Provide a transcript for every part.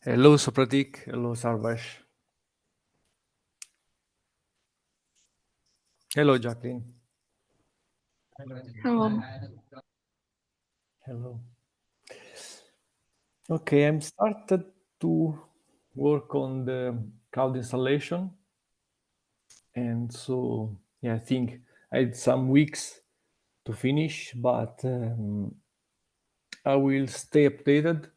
Hello, Sopratik. Hello, Sarvash. Hello, Jacqueline. Hello. Hello. Okay, I'm started to work on the cloud installation, and so yeah, I think I had some weeks to finish, but I will stay updated.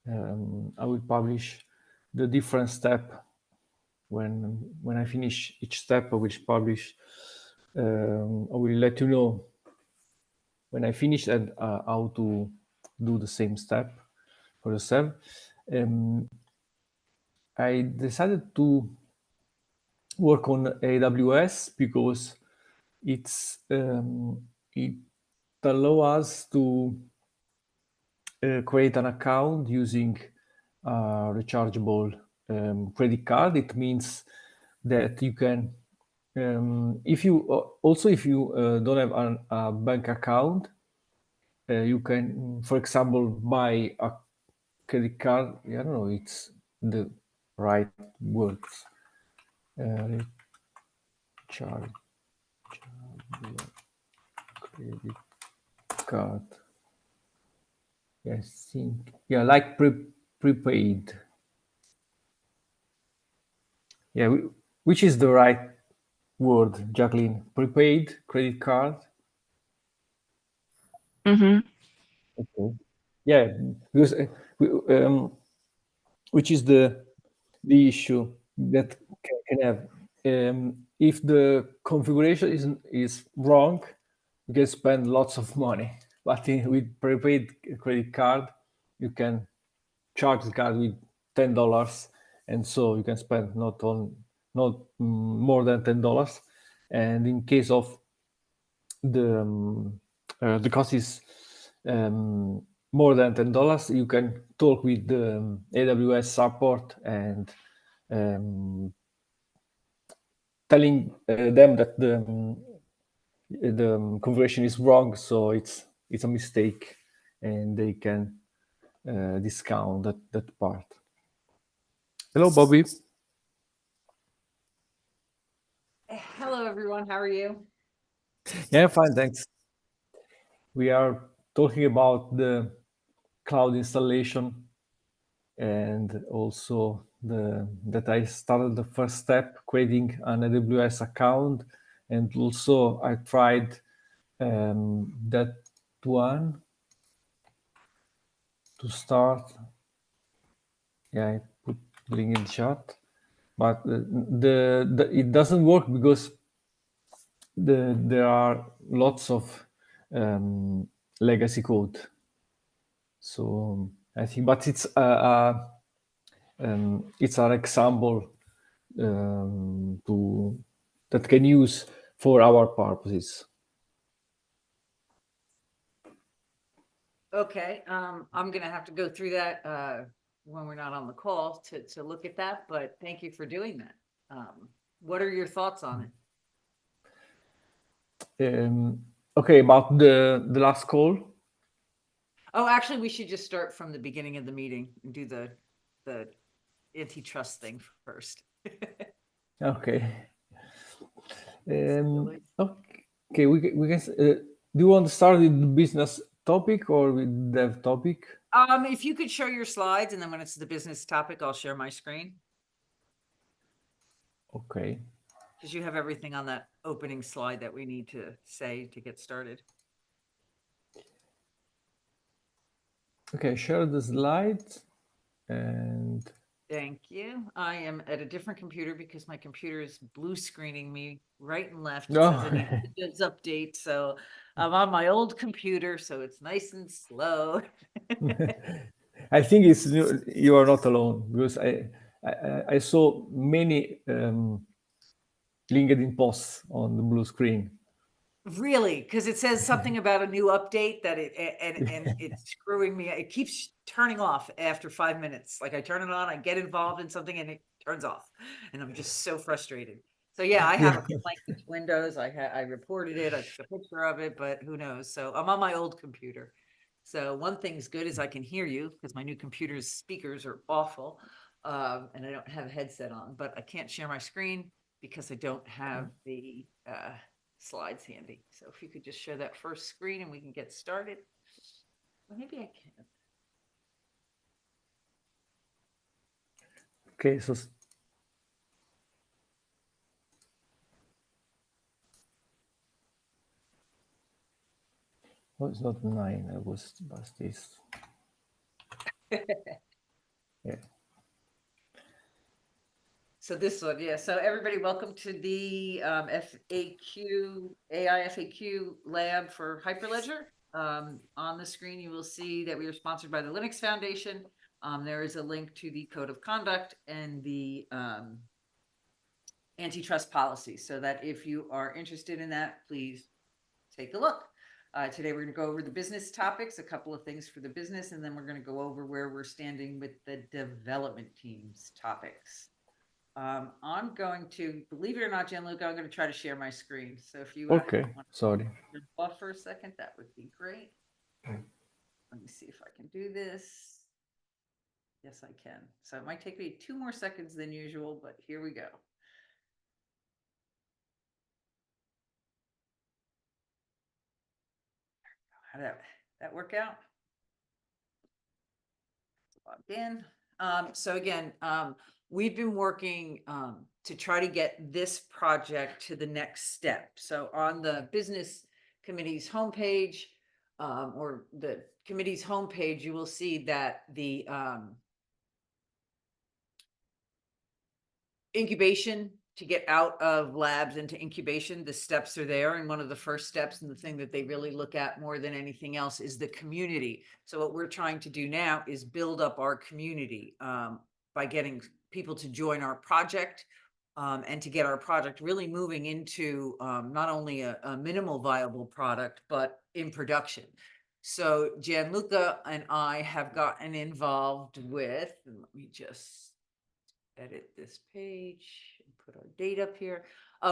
I will publish the different step when I finish each step. I will publish. I will let you know when I finish and how to do the same step for yourself. Um, I decided to work on AWS because it allows us to create an account using a rechargeable credit card. It means that you can, if you also if you don't have a bank account, you can, for example, buy a credit card. I don't know, it's the right words. Recharge credit card. Yes, think yeah, like prepaid. Yeah, which is the right word, Jacqueline? Prepaid credit card. Mm-hmm. Okay. Yeah, because which is the issue that can have. If the configuration is wrong, you can spend lots of money. But with prepaid credit card, you can charge the card with $10, and so you can spend not more than $10. And in case of the cost is more than $10, you can talk with the AWS support and um, telling them that the configuration is wrong, so it's a mistake, and they can discount that part. Hello, Bobby. Hello, everyone. How are you? Yeah, fine, thanks. We are talking about the cloud installation and also that I started the first step, creating an AWS account, and also I tried that one to start. Yeah, I put link in the chat, but it doesn't work because there are lots of legacy code. So I think, but it's an example to that can use for our purposes. Okay. I'm going to have to go through that when we're not on the call to look at that, but thank you for doing that. What are your thoughts on it? Okay, about the last call. Oh, actually, we should just start from the beginning of the meeting and do the antitrust thing first. Okay. Okay, we can. Do you want to start with the business topic or with dev topic? If you could show your slides, and then when it's the business topic, I'll share my screen. Okay. Because you have everything on that opening slide that we need to say to get started. Okay, share the slide and Thank you. I am at a different computer because my computer is blue screening me right and left. It says no. it needs a Windows update. So I'm on my old computer, so it's nice and slow. I think it's you are not alone because I saw many LinkedIn posts on the blue screen. Really, because it says something about a new update that and it's screwing me. It keeps turning off after 5 minutes. Like I turn it on, I get involved in something, and it turns off, and I'm just so frustrated. So yeah, I have a Yeah. complaint with Windows. I reported it. I took a picture of it, but who knows? So I'm on my old computer. So one thing's good is I can hear you because my new computer's speakers are awful. And I don't have a headset on, but I can't share my screen because I don't have the slides handy. So if you could just share that first screen and we can get started. Well, maybe I can. Okay, so it's not 9. I was this. Yeah. So this one, yeah. So everybody, welcome to the FAQ, AI FAQ lab for Hyperledger. On the screen, you will see that we are sponsored by the Linux Foundation. There is a link to the code of conduct and the antitrust policy, so that if you are interested in that, please take a look. Today, we're going to go over the business topics, a couple of things for the business, and then we're going to go over where we're standing with the development team's topics. I'm going to, believe it or not, Gianluca, I'm going to try to share my screen. So if you Okay, want sorry. to buff for a second, that would be great. Let me see if I can do this. Yes, I can. So it might take me 2 more seconds than usual, but here we go. How did that work out? Log in. So again, we've been working to try to get this project to the next step. So on the business committee's homepage, or the committee's homepage, you will see that the incubation, to get out of labs into incubation, the steps are there. And one of the first steps, and the thing that they really look at more than anything else, is the community. So what we're trying to do now is build up our community by getting people to join our project, and to get our project really moving into not only a minimal viable product, but in production. So Gianluca and I have gotten involved with, and let me just edit this page and put our date up here.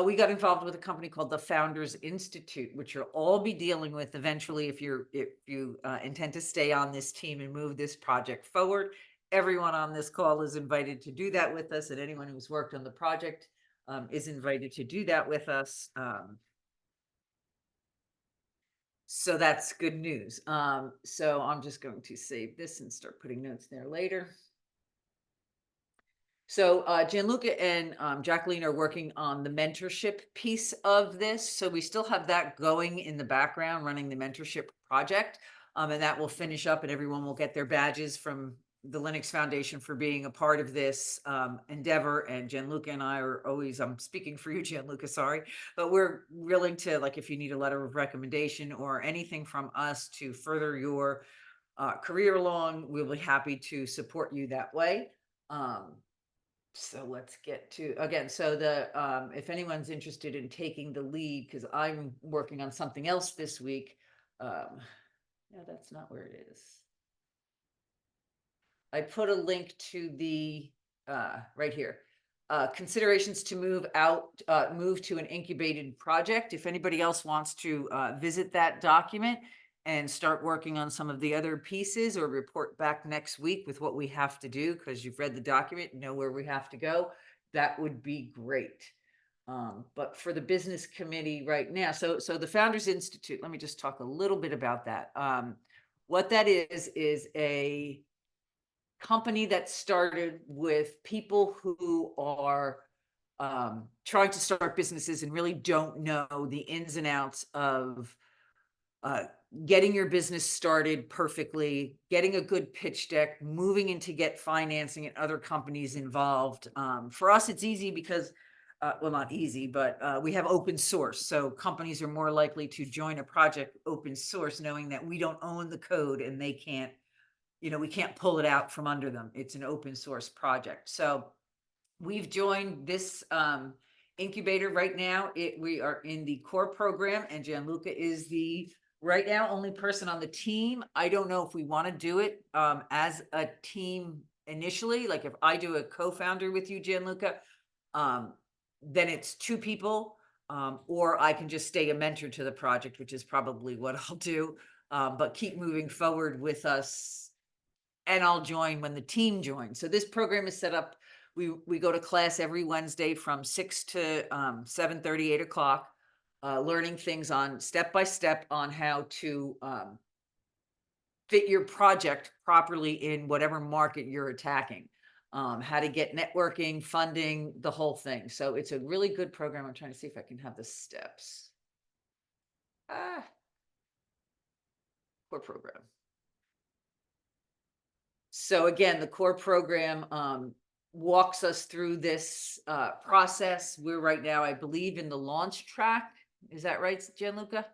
We got involved with a company called the Founders Institute, which you'll all be dealing with eventually if you intend to stay on this team and move this project forward. Everyone on this call is invited to do that with us, and anyone who's worked on the project is invited to do that with us. So that's good news. So I'm just going to save this and start putting notes there later. So Gianluca and Jacqueline are working on the mentorship piece of this. So we still have that going in the background, running the mentorship project. And that will finish up and everyone will get their badges from the Linux Foundation for being a part of this endeavor. And Gianluca and I are always, I'm speaking for you, Gianluca, sorry, but we're willing to, like, if you need a letter of recommendation or anything from us to further your career along, we'll be happy to support you that way. So let's get to, again, so the if anyone's interested in taking the lead, because I'm working on something else this week. No, that's not where it is. I put a link to the right here. Considerations to move to an incubated project. If anybody else wants to visit that document and start working on some of the other pieces, or report back next week with what we have to do, because you've read the document, you know where we have to go, that would be great. But for the business committee right now, so the Founders Institute, let me just talk a little bit about that. What that is a company that started with people who are trying to start businesses and really don't know the ins and outs of getting your business started perfectly, getting a good pitch deck, moving in to get financing and other companies involved. For us, it's easy because, well, not easy, but we have open source. So companies are more likely to join a project open source, knowing that we don't own the code and they can't, we can't pull it out from under them. It's an open source project. So we've joined this incubator right now. We are in the core program, and Gianluca is the right now only person on the team. I don't know if we want to do it as a team initially. Like if I do a co-founder with you, Gianluca, then it's 2 people, or I can just stay a mentor to the project, which is probably what I'll do. but keep moving forward with us. And I'll join when the team joins. So this program is set up. We go to class every Wednesday from 6 to 7:30, 8 o'clock, learning things on step by step on how to fit your project properly in whatever market you're attacking. How to get networking, funding, the whole thing. So it's a really good program. I'm trying to see if I can have the steps. Core program. So again, the core program walks us through this process. We're right now, I believe, in the launch track. Is that right, Gianluca?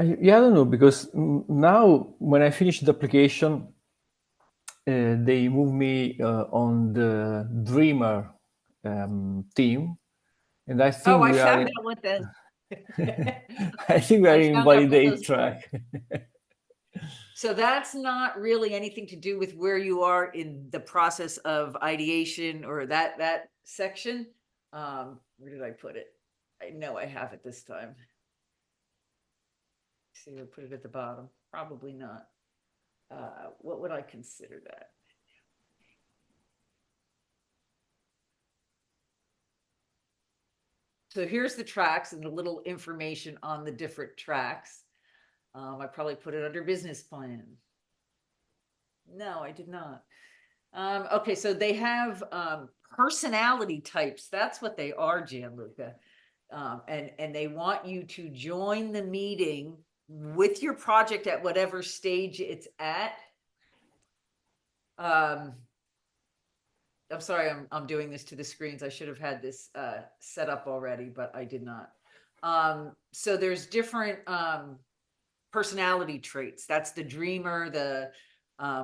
Yeah, I don't know, because now when I finish the application, they move me on the Dreamer team, and I think I we are. found out what that. I think we are I in found out what those validate track. So that's not really anything to do with where you are in the process of ideation or that section. Where did I put it? I know I have it this time. See, I put it at the bottom. Probably not. What would I consider that? So here's the tracks and the little information on the different tracks. I probably put it under business plan. No, I did not. Okay, so they have personality types. That's what they are, Gianluca. And they want you to join the meeting with your project at whatever stage it's at. I'm sorry, I'm doing this to the screens. I should have had this set up already, but I did not. So there's different personality traits. That's the dreamer, the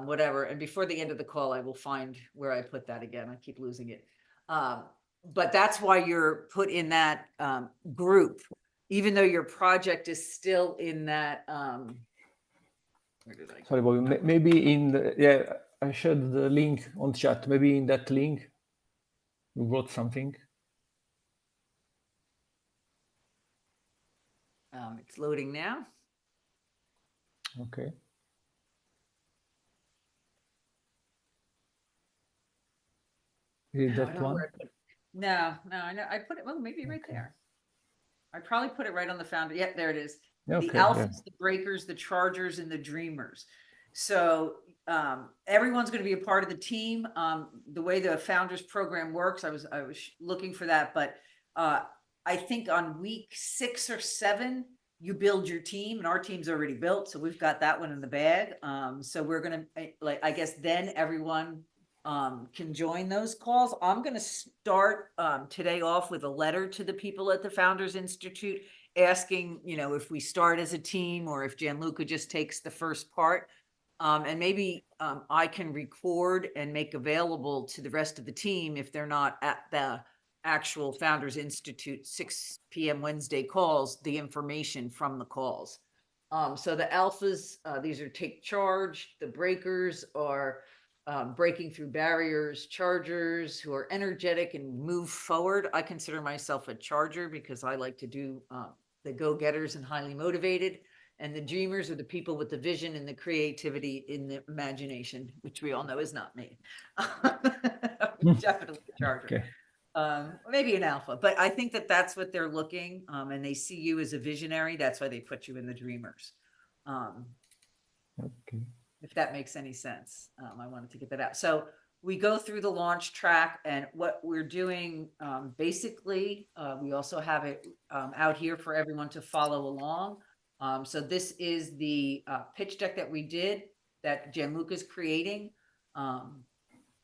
whatever. And before the end of the call, I will find where I put that again. I keep losing it. But that's why you're put in that group, even though your project is still in that. Where did I? Sorry, Bobby. Maybe in the, yeah, I shared the link on chat. Maybe in that link you wrote something. It's loading now. Okay. Is it that one? No, I know I put it. Well, maybe right there. I probably put it right on the founder. Yeah, there it is. Okay, the alphas, the breakers, the chargers, and the dreamers. So everyone's going to be a part of the team. The way the founders program works, I was looking for that, but I think on week 6 or 7, you build your team, and our team's already built, so we've got that one in the bag. So we're gonna I guess then everyone can join those calls. I'm going to start today off with a letter to the people at the Founders Institute asking, if we start as a team or if Gianluca just takes the first part. And maybe I can record and make available to the rest of the team if they're not at the actual Founders Institute 6 p.m. Wednesday calls, the information from the calls. So the alphas, these are take charge. The breakers are breaking through barriers, chargers who are energetic and move forward. I consider myself a charger because I like to do the go-getters and highly motivated. And the dreamers are the people with the vision and the creativity in the imagination, which we all know is not me. Definitely a charger. Okay. Maybe an alpha, but I think that that's what they're looking, and they see you as a visionary. That's why they put you in the dreamers. Okay. If that makes any sense. I wanted to get that out. So we go through the launch track, and what we're doing, basically, we also have it out here for everyone to follow along. So this is the pitch deck that we did that Gianluca's creating.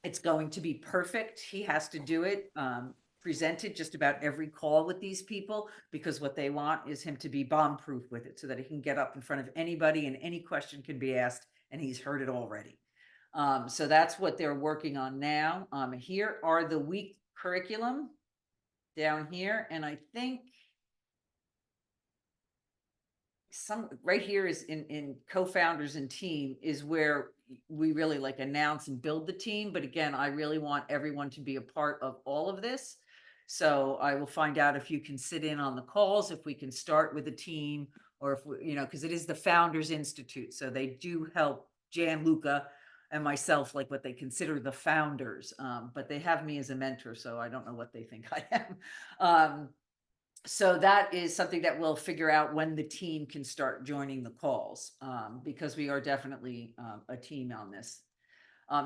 It's going to be perfect. He has to do it, presented just about every call with these people, because what they want is him to be bomb-proof with it so that he can get up in front of anybody and any question can be asked and he's heard it already. So that's what they're working on now. Here are the week curriculum down here. And I think some right here is in co-founders and team is where we really announce and build the team. But again, I really want everyone to be a part of all of this. So I will find out if you can sit in on the calls, if we can start with a team, or if we, because it is the Founders Institute, so they do help Gianluca and myself, like what they consider the founders, but they have me as a mentor, so I don't know what they think I am. So that is something that we'll figure out when the team can start joining the calls, because we are definitely a team on this.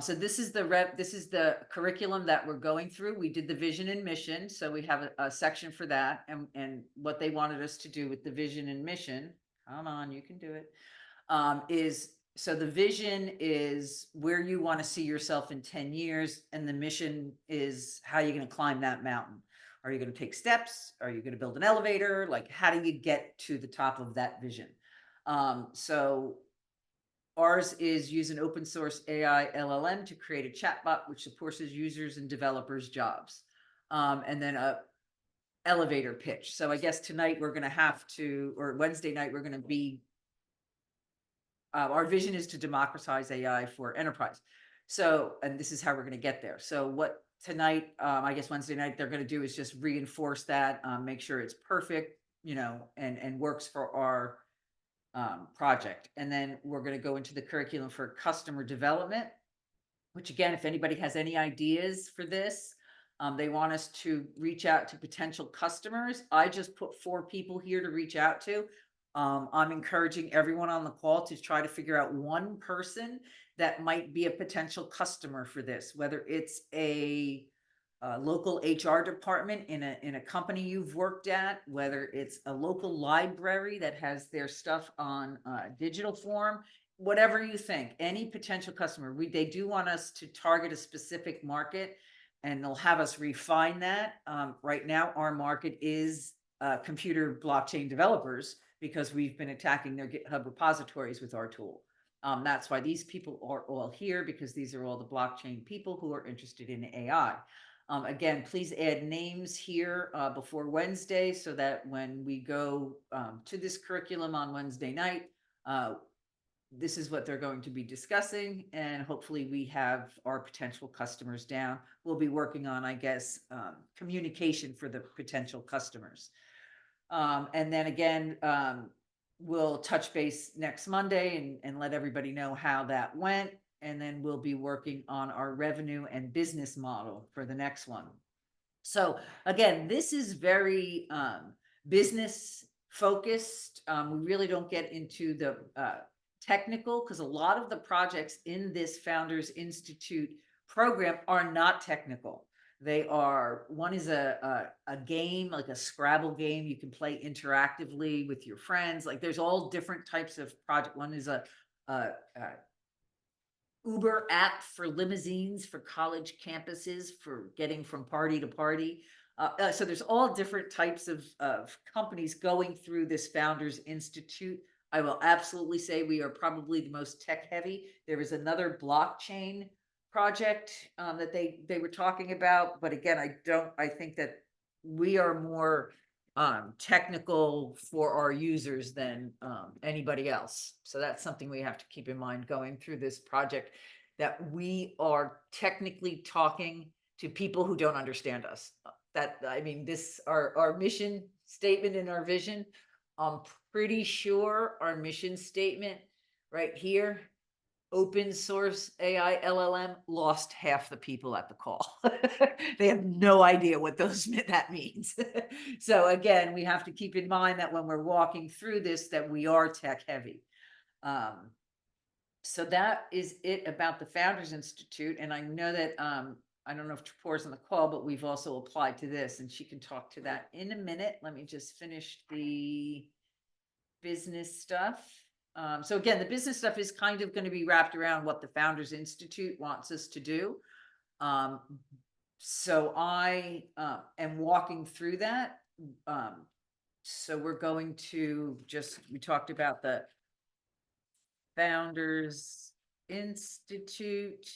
So this is the curriculum that we're going through. We did the vision and mission, so we have a section for that, and what they wanted us to do with the vision and mission. Come on, you can do it. So the vision is where you want to see yourself in 10 years, and the mission is how you're going to climb that mountain. Are you going to take steps? Are you going to build an elevator? Like, how do you get to the top of that vision? So ours is use an open source AI LLM to create a chatbot which supports users and developers' jobs. And then a elevator pitch. So I guess tonight we're going to have to, or Wednesday night, we're going to be, our vision is to democratize AI for enterprise. So, and this is how we're going to get there. So what tonight, I guess Wednesday night, they're going to do is just reinforce that, make sure it's perfect, and works for our project. And then we're going to go into the curriculum for customer development, which again, if anybody has any ideas for this, they want us to reach out to potential customers. I just put 4 people here to reach out to. I'm encouraging everyone on the call to try to figure out one person that might be a potential customer for this, whether it's a local HR department in a company you've worked at, whether it's a local library that has their stuff on digital form, whatever you think, any potential customer. They do want us to target a specific market, and they'll have us refine that. Right now, our market is computer blockchain developers, because we've been attacking their GitHub repositories with our tool. That's why these people are all here, because these are all the blockchain people who are interested in AI. Again, please add names here before Wednesday, so that when we go to this curriculum on Wednesday night, this is what they're going to be discussing, and hopefully we have our potential customers down. We'll be working on, I guess, communication for the potential customers. And then again, we'll touch base next Monday and let everybody know how that went. And then we'll be working on our revenue and business model for the next one. So again, this is very business focused. We really don't get into the technical, because a lot of the projects in this Founders Institute program are not technical. They are, one is a game, like a Scrabble game you can play interactively with your friends. Like, there's all different types of project. One is a Uber app for limousines for college campuses for getting from party to party. So there's all different types of companies going through this Founders Institute. I will absolutely say we are probably the most tech heavy. There is another blockchain project that they were talking about, but again, I think that we are more technical for our users than anybody else. So that's something we have to keep in mind going through this project, that we are technically talking to people who don't understand us. Our mission statement and our vision, I'm pretty sure our mission statement right here, open source AI LLM, lost half the people at the call. They have no idea what that means. So again, we have to keep in mind that when we're walking through this, that we are tech heavy. So that is it about the Founders Institute. And I know that, I don't know if Trapor's on the call, but we've also applied to this, and she can talk to that in a minute. Let me just finish the business stuff. So again, the business stuff is kind of going to be wrapped around what the Founders Institute wants us to do. So I am walking through that. So we're going to we talked about the Founders Institute,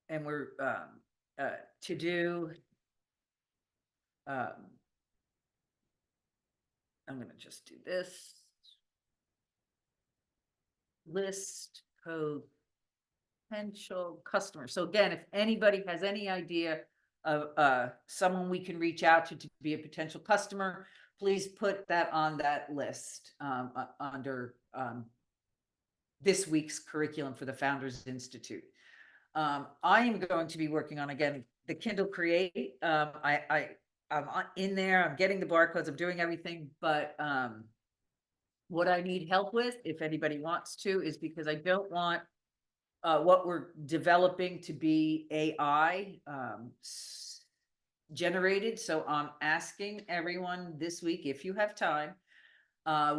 and we're to do. I'm going to just do this. List potential customers. So again, if anybody has any idea of someone we can reach out to be a potential customer, please put that on that list under this week's curriculum for the Founders Institute. I am going to be working on, again, the Kindle Create. I'm in there, I'm getting the barcodes, I'm doing everything, but what I need help with, if anybody wants to, is because I don't want what we're developing to be AI generated. So I'm asking everyone this week, if you have time,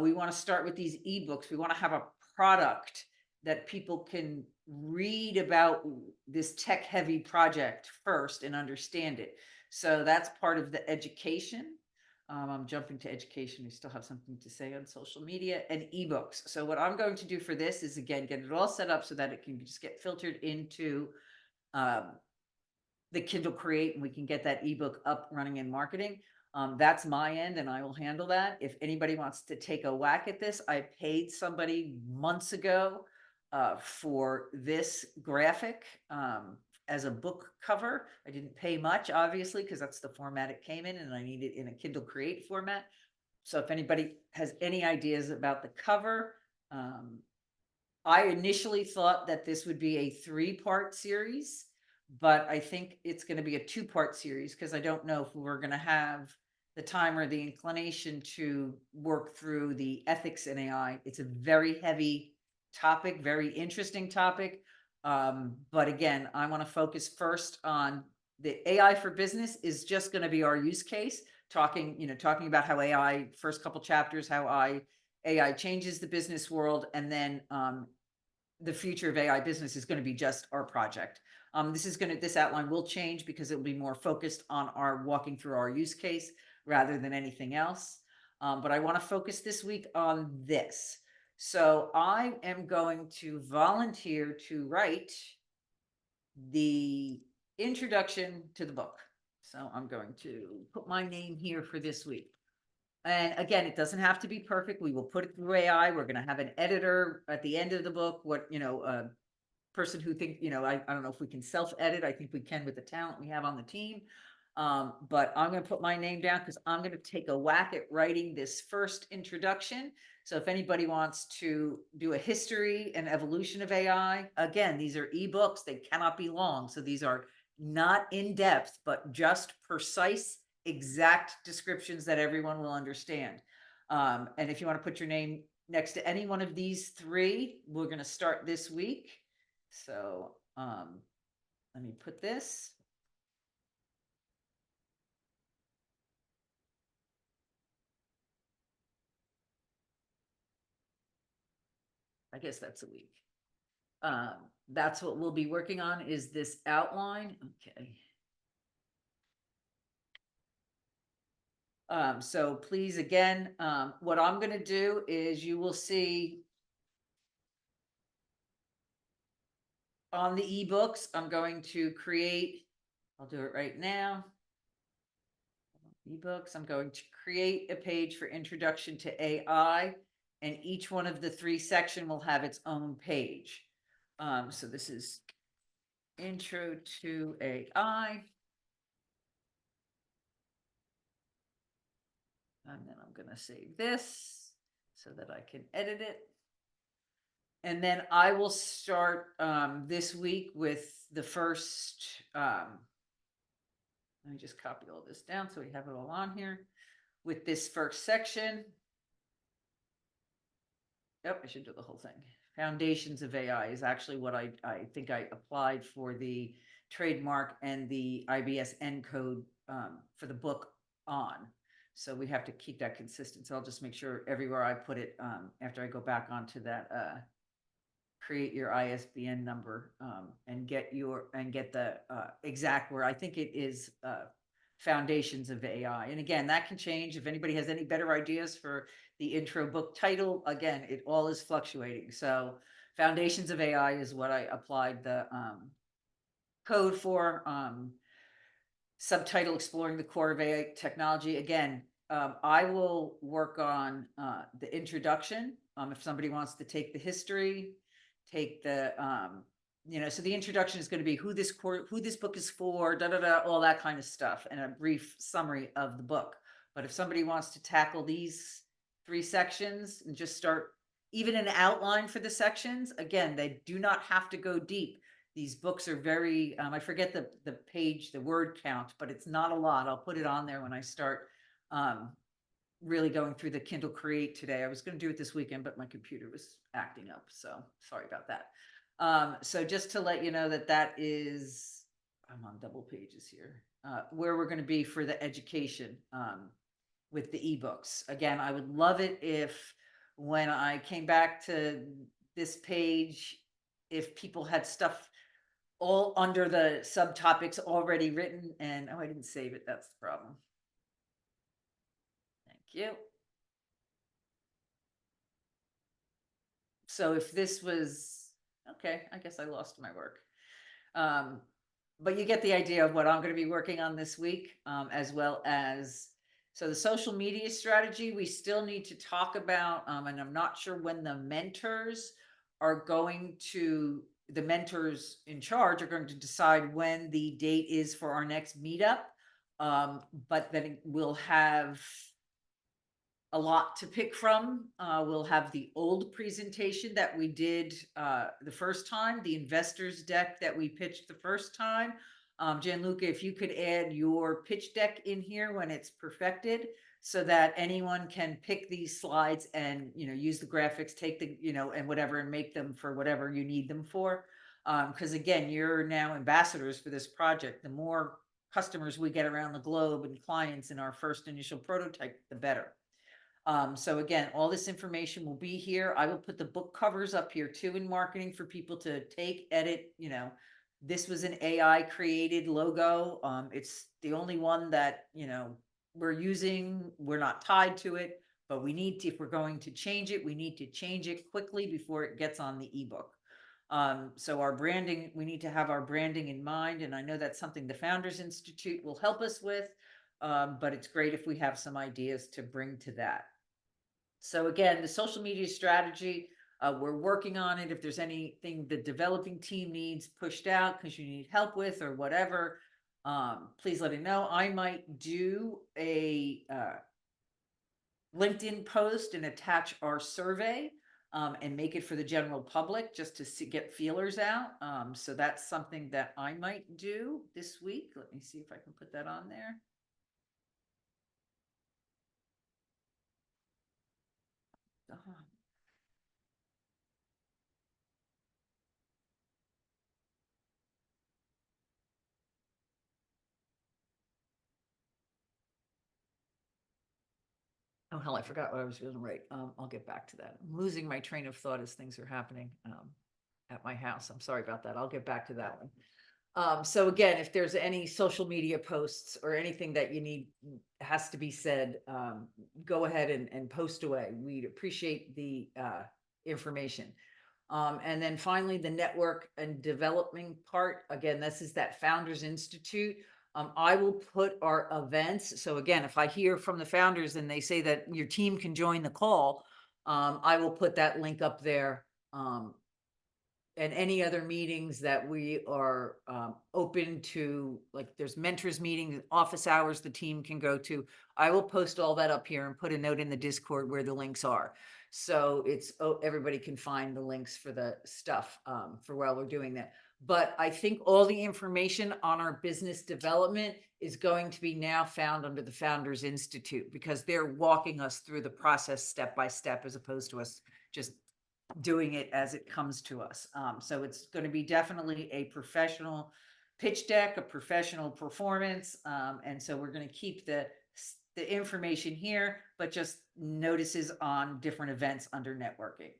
we want to start with these ebooks. We want to have a product that people can read about this tech heavy project first and understand it. So that's part of the education. I'm jumping to education. We still have something to say on social media and ebooks. So what I'm going to do for this is, again, get it all set up so that it can just get filtered into the Kindle Create, and we can get that ebook up, running, and marketing. That's my end, and I will handle that. If anybody wants to take a whack at this, I paid somebody months ago for this graphic as a book cover. I didn't pay much, obviously, because that's the format it came in, and I need it in a Kindle Create format. So if anybody has any ideas about the cover, I initially thought that this would be a 3-part series, but I think it's going to be a 2-part series, because I don't know if we're going to have the time or the inclination to work through the ethics in AI. It's a very heavy topic, very interesting topic. But again, I want to focus first on the AI for business is just going to be our use case, talking about how AI, first couple chapters, how AI changes the business world, and then the future of AI business is going to be just our project. This outline will change because it will be more focused on our walking through our use case rather than anything else. But I want to focus this week on this. So I am going to volunteer to write the introduction to the book. So I'm going to put my name here for this week. And again, it doesn't have to be perfect. We will put it through AI. We're going to have an editor at the end of the book. Person who think, I don't know if we can self-edit. I think we can with the talent we have on the team. But I'm going to put my name down because I'm going to take a whack at writing this first introduction. So if anybody wants to do a history and evolution of AI, again, these are ebooks. They cannot be long. So these are not in depth, but just precise, exact descriptions that everyone will understand. And if you want to put your name next to any one of these 3, we're going to start this week. So let me put this. I guess that's a week. That's what we'll be working on, is this outline. Okay. So please, again, what I'm going to do is you will see on the ebooks, I'm going to create, I'll do it right now. Ebooks, I'm going to create a page for introduction to AI, and each one of the 3 sections will have its own page. So this is intro to AI. And then I'm going to save this so that I can edit it. And then I will start this week with the first, let me just copy all this down so we have it all on here. With this first section. Yep, I should do the whole thing. Foundations of AI is actually what I think I applied for the trademark and the IBSN code for the book on. So we have to keep that consistent. So I'll just make sure everywhere I put it after I go back onto that, create your ISBN number and get the exact where I think it is Foundations of AI. And again, that can change. If anybody has any better ideas for the intro book title, again, it all is fluctuating. So Foundations of AI is what I applied the code for. Subtitle, Exploring the Core of AI Technology. Again, I will work on the introduction. If somebody wants to take the history, take the so the introduction is going to be who this book is for, all that kind of stuff, and a brief summary of the book. But if somebody wants to tackle these 3 sections and just start even an outline for the sections, again, they do not have to go deep. These books are very, I forget the page, the word count, but it's not a lot. I'll put it on there when I start really going through the Kindle Create today. I was going to do it this weekend, but my computer was acting up. So sorry about that. So just to let you know that is, I'm on double pages here, where we're going to be for the education with the ebooks. Again, I would love it if when I came back to this page, if people had stuff all under the subtopics already written, and oh, I didn't save it. That's the problem. Thank you. So if this was, okay, I guess I lost my work. But you get the idea of what I'm going to be working on this week, as well as, so the social media strategy, we still need to talk about, and I'm not sure when the mentors in charge are going to decide when the date is for our next meetup. But then we'll have a lot to pick from. We'll have the old presentation that we did the first time, the investors deck that we pitched the first time. Gianluca, if you could add your pitch deck in here when it's perfected, so that anyone can pick these slides and use the graphics, take the and whatever, and make them for whatever you need them for. Because again, you're now ambassadors for this project. The more customers we get around the globe and clients in our first initial prototype, the better. So again, all this information will be here. I will put the book covers up here too in marketing for people to take, edit. This was an AI created logo. It's the only one that, we're using. We're not tied to it, but we need to, if we're going to change it, we need to change it quickly before it gets on the ebook. So our branding, we need to have our branding in mind. And I know that's something the Founders Institute will help us with. But it's great if we have some ideas to bring to that. So again, the social media strategy, we're working on it. If there's anything the developing team needs pushed out because you need help with or whatever, please let me know. I might do a LinkedIn post and attach our survey and make it for the general public just to get feelers out. So that's something that I might do this week. Let me see if I can put that on there. Oh, hell, I forgot what I was going to write. I'll get back to that. I'm losing my train of thought as things are happening at my house. I'm sorry about that. I'll get back to that one. So again, if there's any social media posts or anything that you need has to be said, go ahead and post away. We'd appreciate the information. And then finally, the network and development part. Again, this is that Founders Institute. I will put our events. So again, if I hear from the founders and they say that your team can join the call, I will put that link up there. And any other meetings that we are open to, like there's mentors meetings, office hours the team can go to. I will post all that up here and put a note in the Discord where the links are. So everybody can find the links for the stuff for while we're doing that. But I think all the information on our business development is going to be now found under the Founders Institute, because they're walking us through the process step by step, as opposed to us just doing it as it comes to us. So it's going to be definitely a professional pitch deck, a professional performance. And so we're going to keep the information here, but just notices on different events under networking.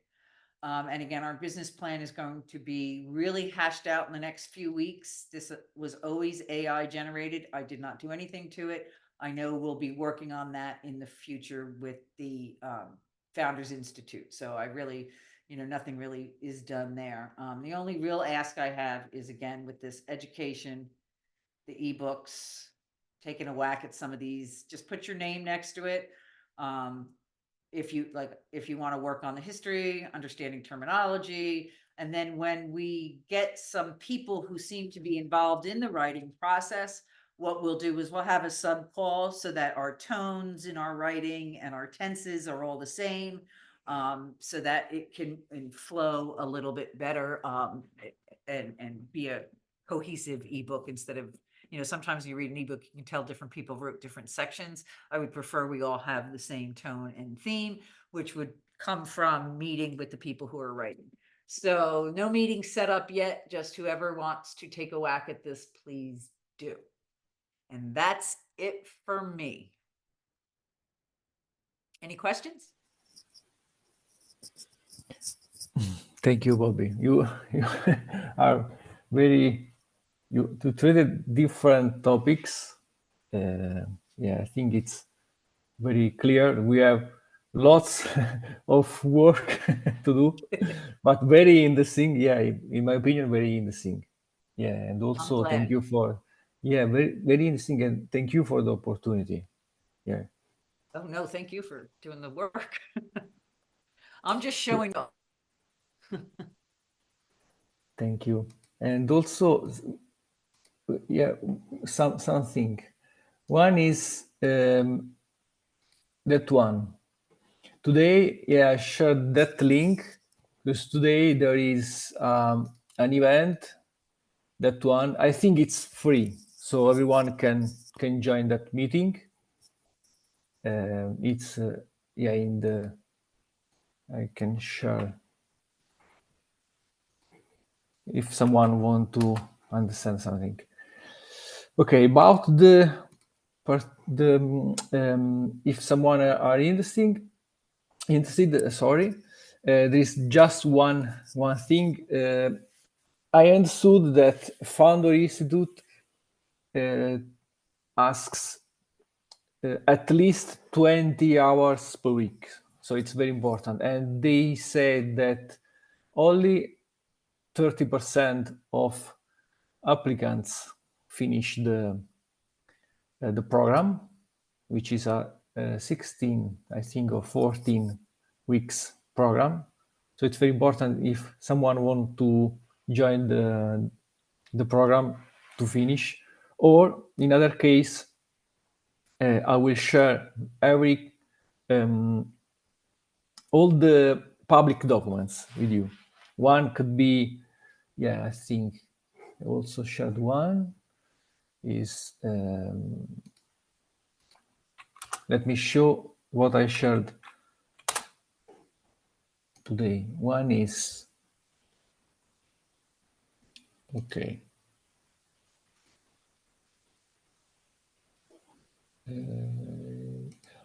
And again, our business plan is going to be really hashed out in the next few weeks. This was always AI generated. I did not do anything to it. I know we'll be working on that in the future with the Founders Institute. So I really, nothing really is done there. The only real ask I have is, again, with this education, the ebooks, taking a whack at some of these, just put your name next to it. If you want to work on the history, understanding terminology, and then when we get some people who seem to be involved in the writing process, what we'll do is we'll have a sub call so that our tones in our writing and our tenses are all the same, so that it can flow a little bit better, and be a cohesive ebook instead of, sometimes you read an ebook, you can tell different people wrote different sections. I would prefer we all have the same tone and theme, which would come from meeting with the people who are writing. So no meeting set up yet, just whoever wants to take a whack at this, please do. And that's it for me. Any questions? Thank you, Bobby. You are you treated different topics. I think it's very clear. We have lots of work to do, but very interesting. Yeah, in my opinion, very interesting. Yeah, and also thank you for, very, very interesting, and thank you for the opportunity. Yeah. Oh, no, thank you for doing the work. I'm just showing up. Thank you. And also, something. One is that one. Today, I shared that link because today there is an event. That one, I think it's free, so everyone can join that meeting. It's in the. I can share if someone want to understand something. Okay, about if someone are interested, there is just one thing. I understood that Founder Institute asks at least 20 hours per week, so it's very important. And they said that only 30% of applicants finish the program, which is a 16, I think, or 14 weeks program. So it's very important if someone wants to join the program to finish. Or in other case, I will share all the public documents with you. One could be, I think I also shared one. Is let me show what I shared today. One is okay.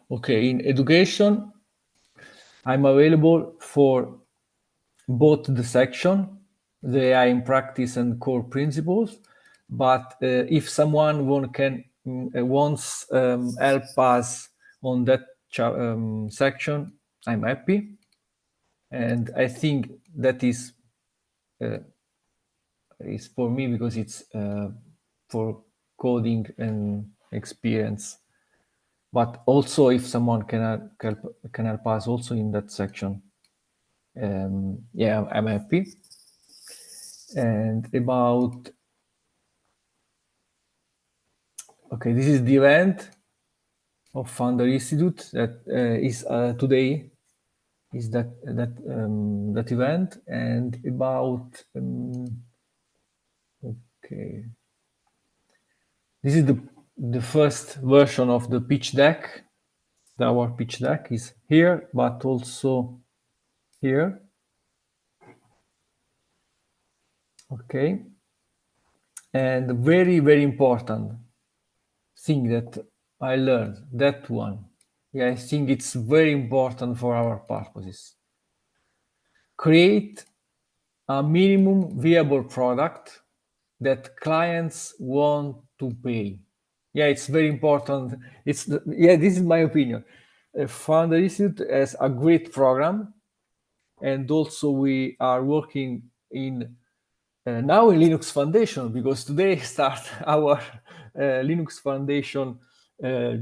Okay, in education, I'm available for both the section, the AI in practice and core principles. But if someone wants help us on that section, I'm happy. And I think that is for me because it's for coding and experience. But also, if someone can help us also in that section, I'm happy. And about this is the event of Founder Institute that is today. Is that event, and about this is the first version of the pitch deck. Our pitch deck is here, but also here. Okay. And very, very important thing that I learned, that one. I think it's very important for our purposes. Create a minimum viable product that clients want to pay. It's very important. This is my opinion. Founder Institute has a great program, and also we are working in now in Linux Foundation, because today start our Linux Foundation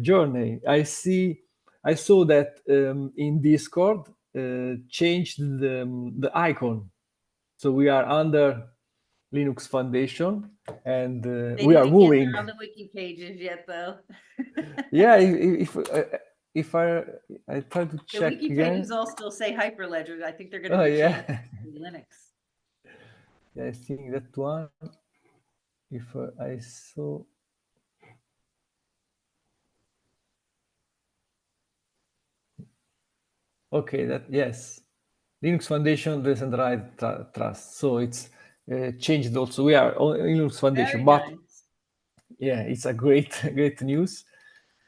journey. I saw that in Discord changed the icon, so we are under Linux Foundation, and They we are didn't get moving. there on the wiki pages yet, though. Yeah, if I try to The check wiki again. pages all still say Hyperledger. I think they're going to Oh be changed yeah, to Linux. yeah, I think that one. If I saw. Okay, that yes, Linux Foundation decentralized trust. So it's changed also. We are on Linux Foundation, Very but nice. yeah, it's a great great news.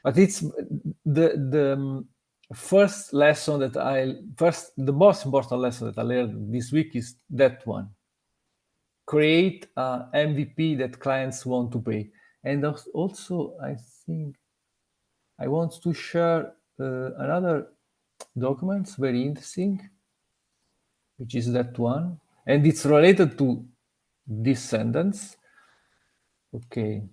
But it's the first lesson that the most important lesson that I learned this week is that one. Create a MVP that clients want to pay, and also I think I want to share another document, very interesting, which is that one, and it's related to this sentence. Okay,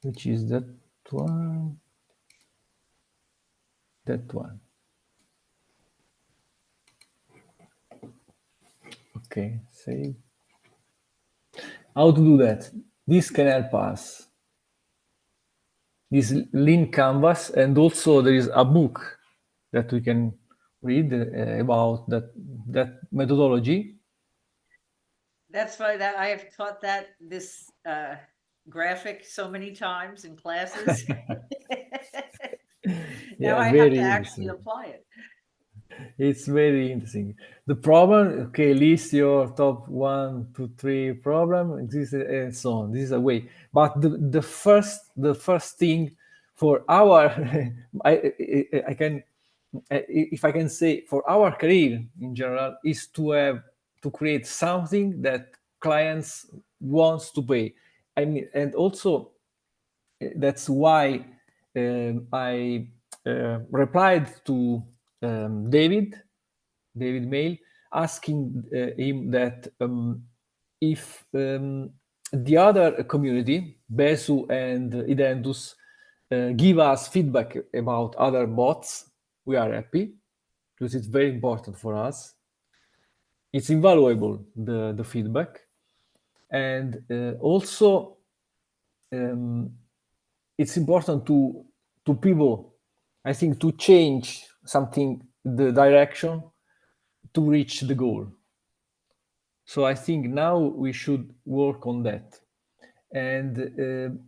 which is that one, that one. Okay, save. How to do that? This can help us. This lean canvas, and also there is a book that we can read about that methodology. That's funny that I have taught that this graphic so many times in classes. Now Yeah, I have to very actually interesting. apply it. It's very interesting. The problem, okay, list your top 1, 2, 3 problem, this and so on. This is a way. But the first thing for our, I can, if I can say, for our career in general, is to create something that clients wants to pay. I mean, and also that's why I replied to David Mail, asking him that if the other community, Besu and Idendus, give us feedback about other bots, we are happy because it's very important for us. It's invaluable, the feedback. And also, it's important to people, I think, to change something, the direction to reach the goal. So I think now we should work on that. And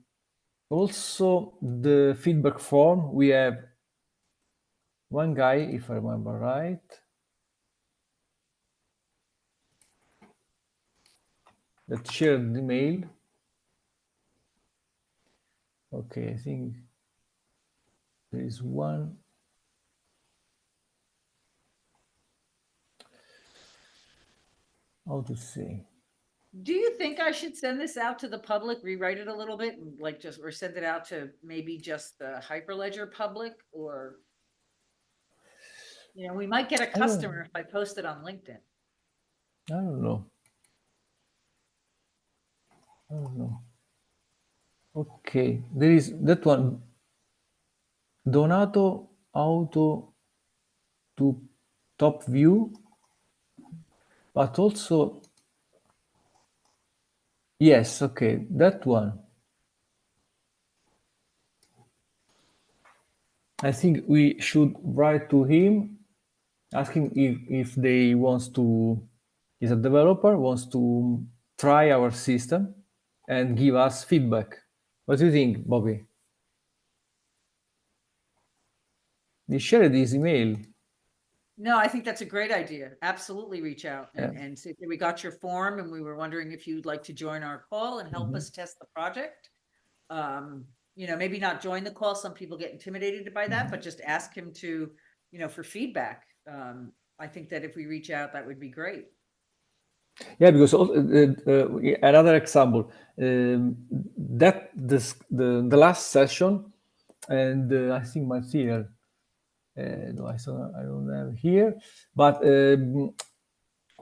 also the feedback form, we have one guy, if I remember right, that shared the mail. Okay, I think there is one. How to say? Do you think I should send this out to the public, rewrite it a little bit, and like just or send it out to maybe just the Hyperledger public, or we might get a I don't. customer if I post it on LinkedIn. I don't know. I don't know. Okay, there is that one. Donato auto to top view, but also yes, okay, that one. I think we should write to him, asking if they wants to, is a developer wants to try our system and give us feedback. What do you think, Bobby? He shared his email. No, I think that's a great idea. Absolutely reach out Yeah. and say, "Hey, we got your form and we were wondering if you'd like to join our call and help us test the project." Maybe not join the call. Some people get intimidated by that, but just ask him to, for feedback. I think that if we reach out, that would be great. Yeah, because another example, that the last session, and I think material. No, I don't have here, but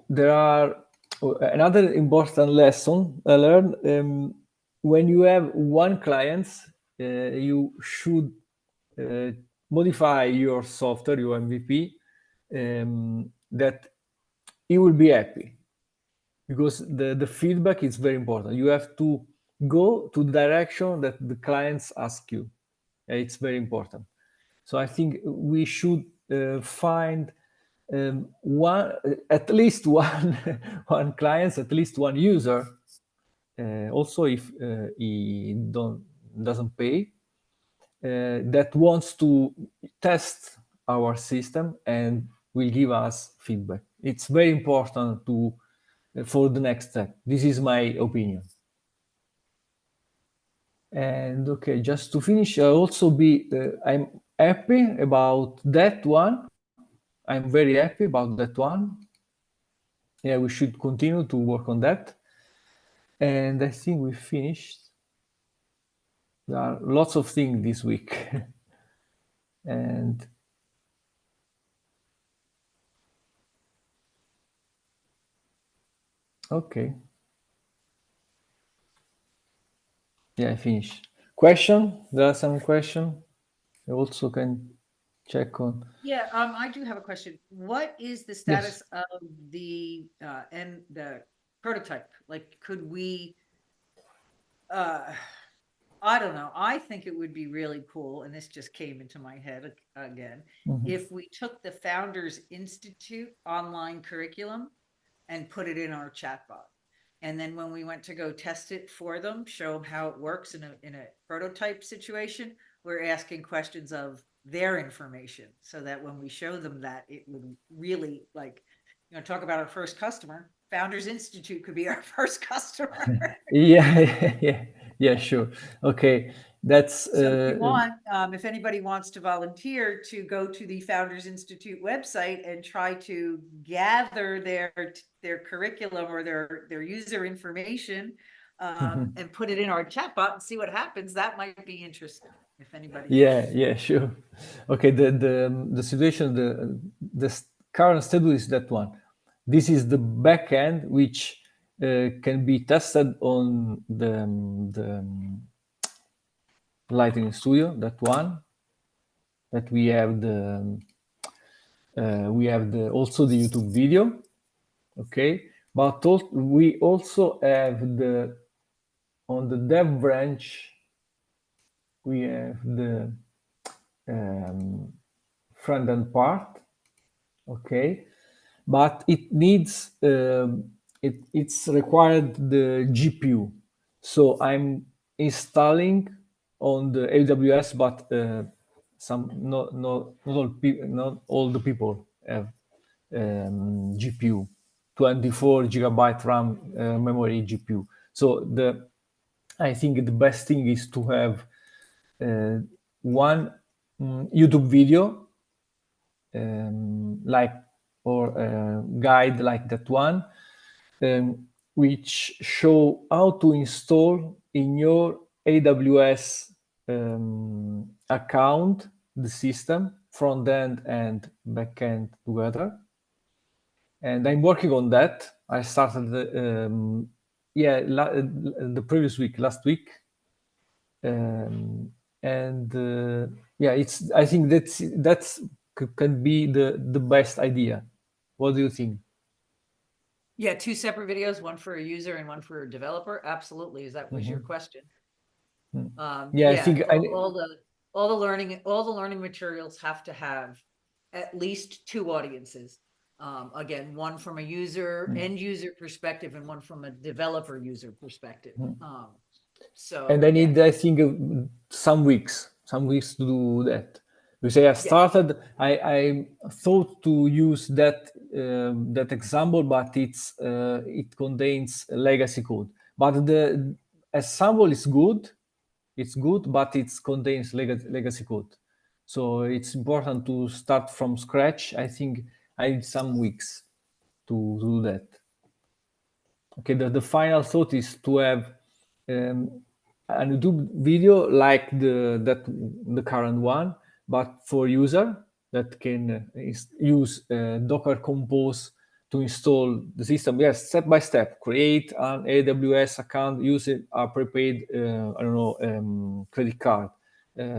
there are another important lesson I learned. When you have one client, you should uh, modify your software, your MVP, that he will be happy, because the feedback is very important. You have to go to the direction that the clients ask you. It's very important. So I think we should find one, at least one, one client, at least one user. Also, if he doesn't pay, that wants to test our system and will give us feedback. It's very important to for the next step. This is my opinion. And okay, just to finish, I'm happy about that one. I'm very happy about that one. Yeah, we should continue to work on that. And I think we finished. There are lots of things this week. And okay. Yeah, I finished. Question? There are some question. I also can check on. Yeah, I do have a question. What is the Yes. status of the and the prototype? Like, could we I don't know. I think it would be really cool, and this just came into my head again, if we took the Founders Institute online curriculum and put it in our chatbot. And then when we went to go test it for them, show them how it works in a prototype situation, we're asking questions of their information, so that when we show them that, it would really, like, talk about our first customer. Founders Institute could be our first customer. Yeah, sure. Okay, that's So if you want, if anybody wants to volunteer to go to the Founders Institute website and try to gather their curriculum or their user information, and put it in our chatbot and see what happens, that might be interesting if anybody. yeah, sure. Okay, the situation, the current schedule is that one. This is the back end, which can be tested on the Lighting Studio. That one. That we have also the YouTube video. Okay, but we also have on the dev branch, we have the front end part. Okay, but it needs it's required the GPU. So I'm installing on the AWS, but not all the people have GPU, 24 gigabyte RAM memory GPU. So I think the best thing is to have one YouTube video, like, or a guide like that one, which show how to install in your AWS account the system, front end and back end together. And I'm working on that. I started the previous week, last week, and I think that's can be the best idea. What do you think? Yeah, two separate videos, one for a user and one for a developer. Absolutely. Is that was your question? Yeah, I think all the learning materials have to have at least two audiences. Again, one from a end user perspective and one from a developer user perspective. So, and I need, I think, some weeks to do that. You say I started. I thought to use that example, but it contains legacy code. But the example is good. It's good, but it contains legacy code. So it's important to start from scratch. I think I need some weeks to do that. Okay, the final thought is to have a YouTube video like the current one, but for user that can use Docker Compose to install the system. Yes, step by step. Create an AWS account, use a prepaid credit card.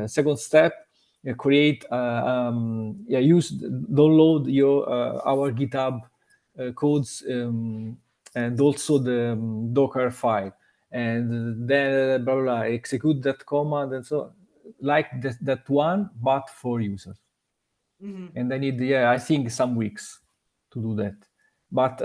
Second step, download our GitHub codes and also the Docker file, and then blah, blah, blah, execute that command and so like that one, but for users. And I need, I think some weeks to do that. But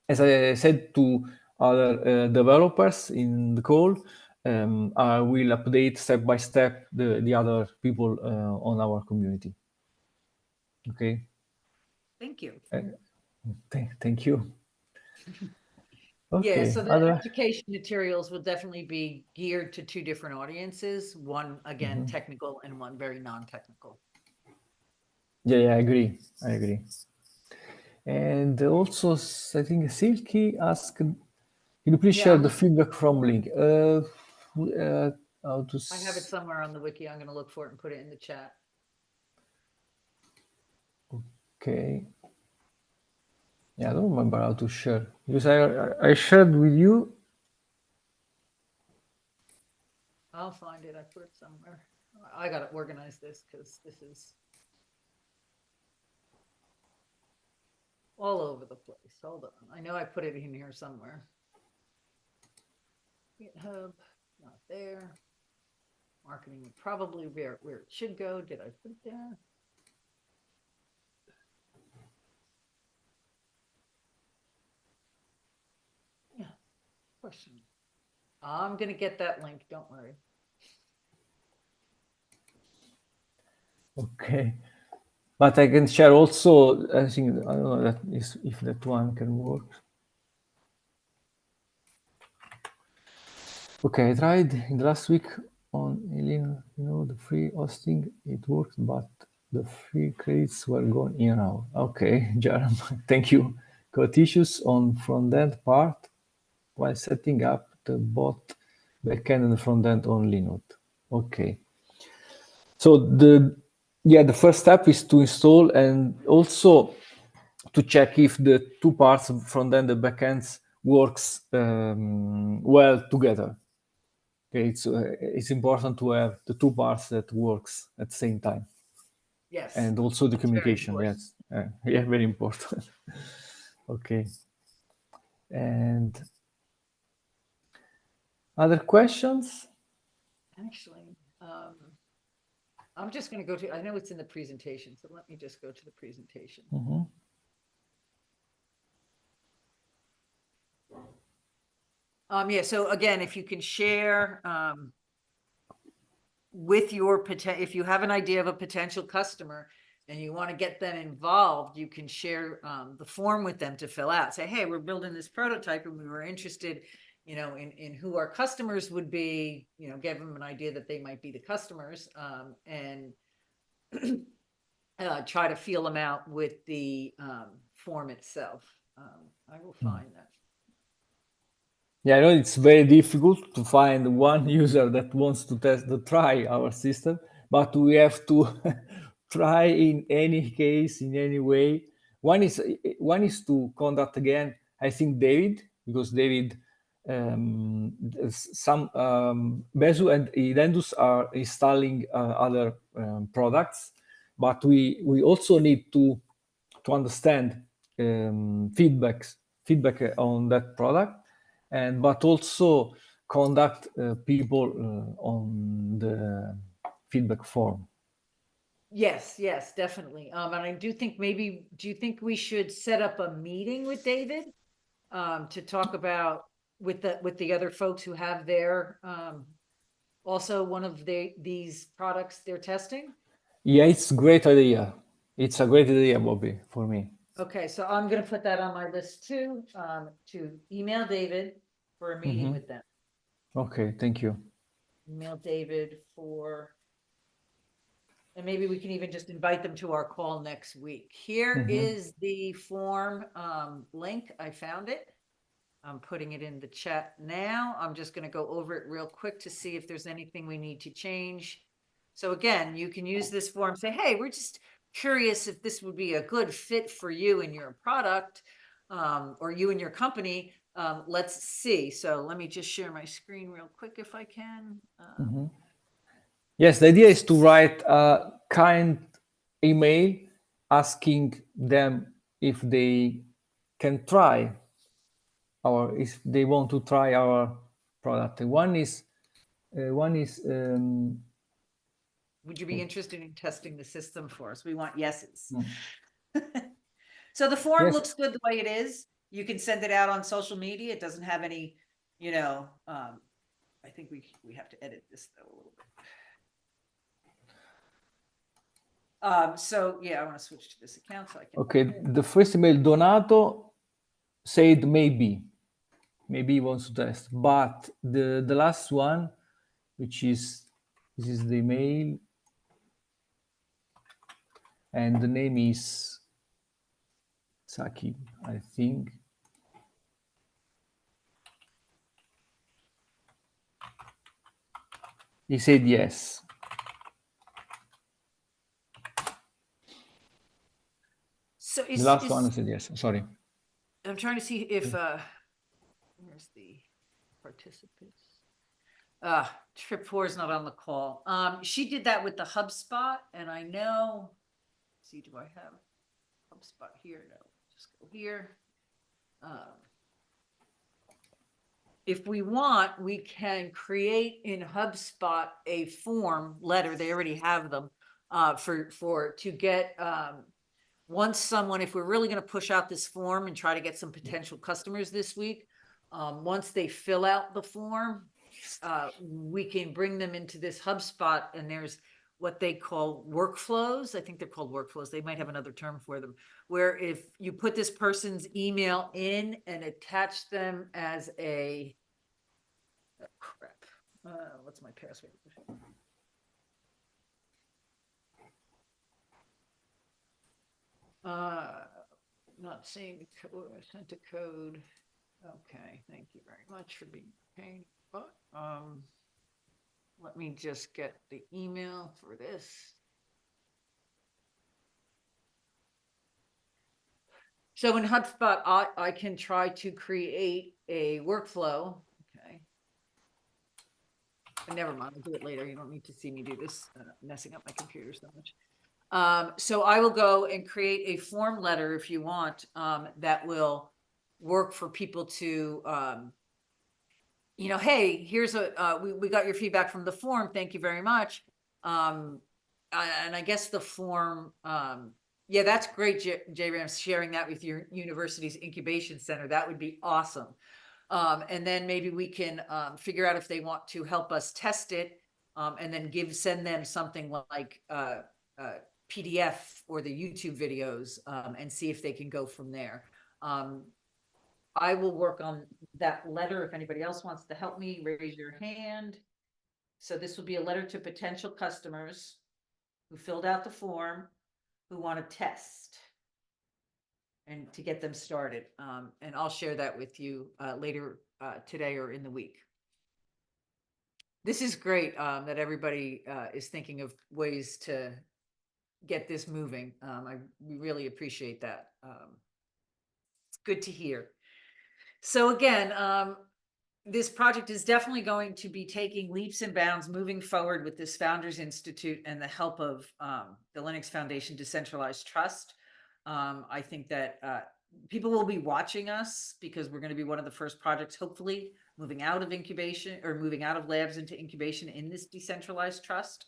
as I said to other developers in the call, I will update step by step the other people on our community. Okay. Thank you. Thank you. Yeah, Okay. so the education materials will definitely be geared to two different audiences. One, again, technical, and one very non-technical. Yeah, I agree. And also, I think Silky asked, can you please share the feedback from link? How to I have it somewhere on the wiki. I'm going to look for it and put it in the chat. Okay. Yeah, I don't remember how to share because I shared with you. I'll find it. I put it somewhere. I got to organize this because this is all over the place. Hold on. I know I put it in here somewhere. GitHub, not there. Marketing, probably where it should go. Did I put it there? Yeah, question. I'm going to get that link. Don't worry. Okay. But I can share also, I think, I don't know that is, if that one can work. Okay, I tried in the last week on Alien, the free hosting, it worked, but the free credits were gone in and out. Okay, Jerem, thank you. Got issues on front-end part while setting up the bot backend and the front-end on Linux. Okay. So the first step is to install and also to check if the two parts, front-end and backends, works well together. Okay, it's important to have the two parts that works at the same time. Yes. And also the communication. Yes. Yeah, very important. Okay. And other questions? Actually, I'm just going to go to, I know it's in the presentation, so let me just go to the presentation. Yeah, so again, if you can share with your if you have an idea of a potential customer and you want to get them involved, you can share the form with them to fill out. Say, hey, we're building this prototype and we were interested, in who our customers would be, give them an idea that they might be the customers, and try to feel them out with the form itself. I will find that. Yeah, I know it's very difficult to find one user that wants to try our system, but we have to try in any case, in any way. One is to contact again, I think, David, because David, some Bezu and Idendus are installing other products, but we also need to understand feedback on that product, but also contact people on the feedback form. Yes, definitely. And I do think do you think we should set up a meeting with David to talk about with the other folks who have their also one of these products they're testing? Yeah, it's a great idea. It's a great idea, Bobby, for me. Okay, so I'm going to put that on my list too, to email David for a meeting with them. Okay, thank you. Email David and maybe we can even just invite them to our call next week. Here is the form link. I found it. I'm putting it in the chat now. I'm just going to go over it real quick to see if there's anything we need to change. So again, you can use this form, say, hey, we're just curious if this would be a good fit for you and your product, or you and your company. Let's see. So let me just share my screen real quick if I can. Yes, the idea is to write a kind email asking them if they can try or if they want to try our product. One is would you be interested in testing the system for us? We want yeses. So the form yes. looks good the way it is. You can send it out on social media. It doesn't have any, I think we have to edit this though a little bit. So yeah, I want to switch to this account so I can. Okay, the first email Donato said maybe he wants to test, but the last one, which is this is the email, and the name is Saki, I think. He said yes. So The last one said yes. Sorry. I'm trying to see if where's the participants? Trip 4 is not on the call. She did that with the HubSpot, and I know. Let's see, do I have HubSpot here? No, just go here. If we want, we can create in HubSpot a form letter. They already have them to get once someone, if we're really going to push out this form and try to get some potential customers this week, once they fill out the form, we can bring them into this HubSpot, and there's what they call workflows. I think they're called workflows. They might have another term for them, where if you put this person's email in and attach them as a what's my password? Not seeing the code. I sent a code. Okay, thank you very much for being a pain. But let me just get the email for this. So in HubSpot, I can try to create a workflow. Okay. But never mind, I'll do it later. You don't need to see me do this, messing up my computer so much. So I will go and create a form letter if you want, that will work for people to, hey, here's we got your feedback from the form. Thank you very much. And I guess the form, yeah, that's great, J-Ram, sharing that with your university's incubation center. That would be awesome. And then maybe we can figure out if they want to help us test it, and then send them something like PDF or the YouTube videos, and see if they can go from there. I will work on that letter. If anybody else wants to help me, raise your hand. So this will be a letter to potential customers who filled out the form, who want to test, and to get them started. And I'll share that with you later today or in the week. This is great that everybody is thinking of ways to get this moving. We really appreciate that. It's good to hear. So again, this project is definitely going to be taking leaps and bounds moving forward with this Founders Institute and the help of the Linux Foundation Decentralized Trust. I think that people will be watching us because we're going to be one of the first projects, hopefully, moving out of incubation or moving out of labs into incubation in this decentralized trust.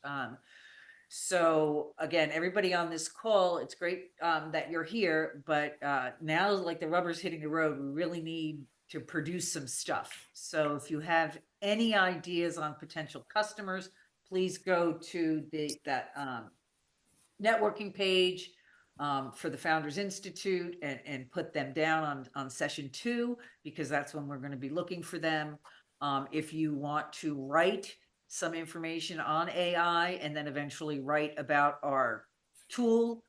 So again, everybody on this call, it's great that you're here, but now like the rubber's hitting the road, we really need to produce some stuff. So if you have any ideas on potential customers, please go to that networking page for the Founders Institute and put them down on session 2, because that's when we're going to be looking for them. If you want to write some information on AI and then eventually write about our tool,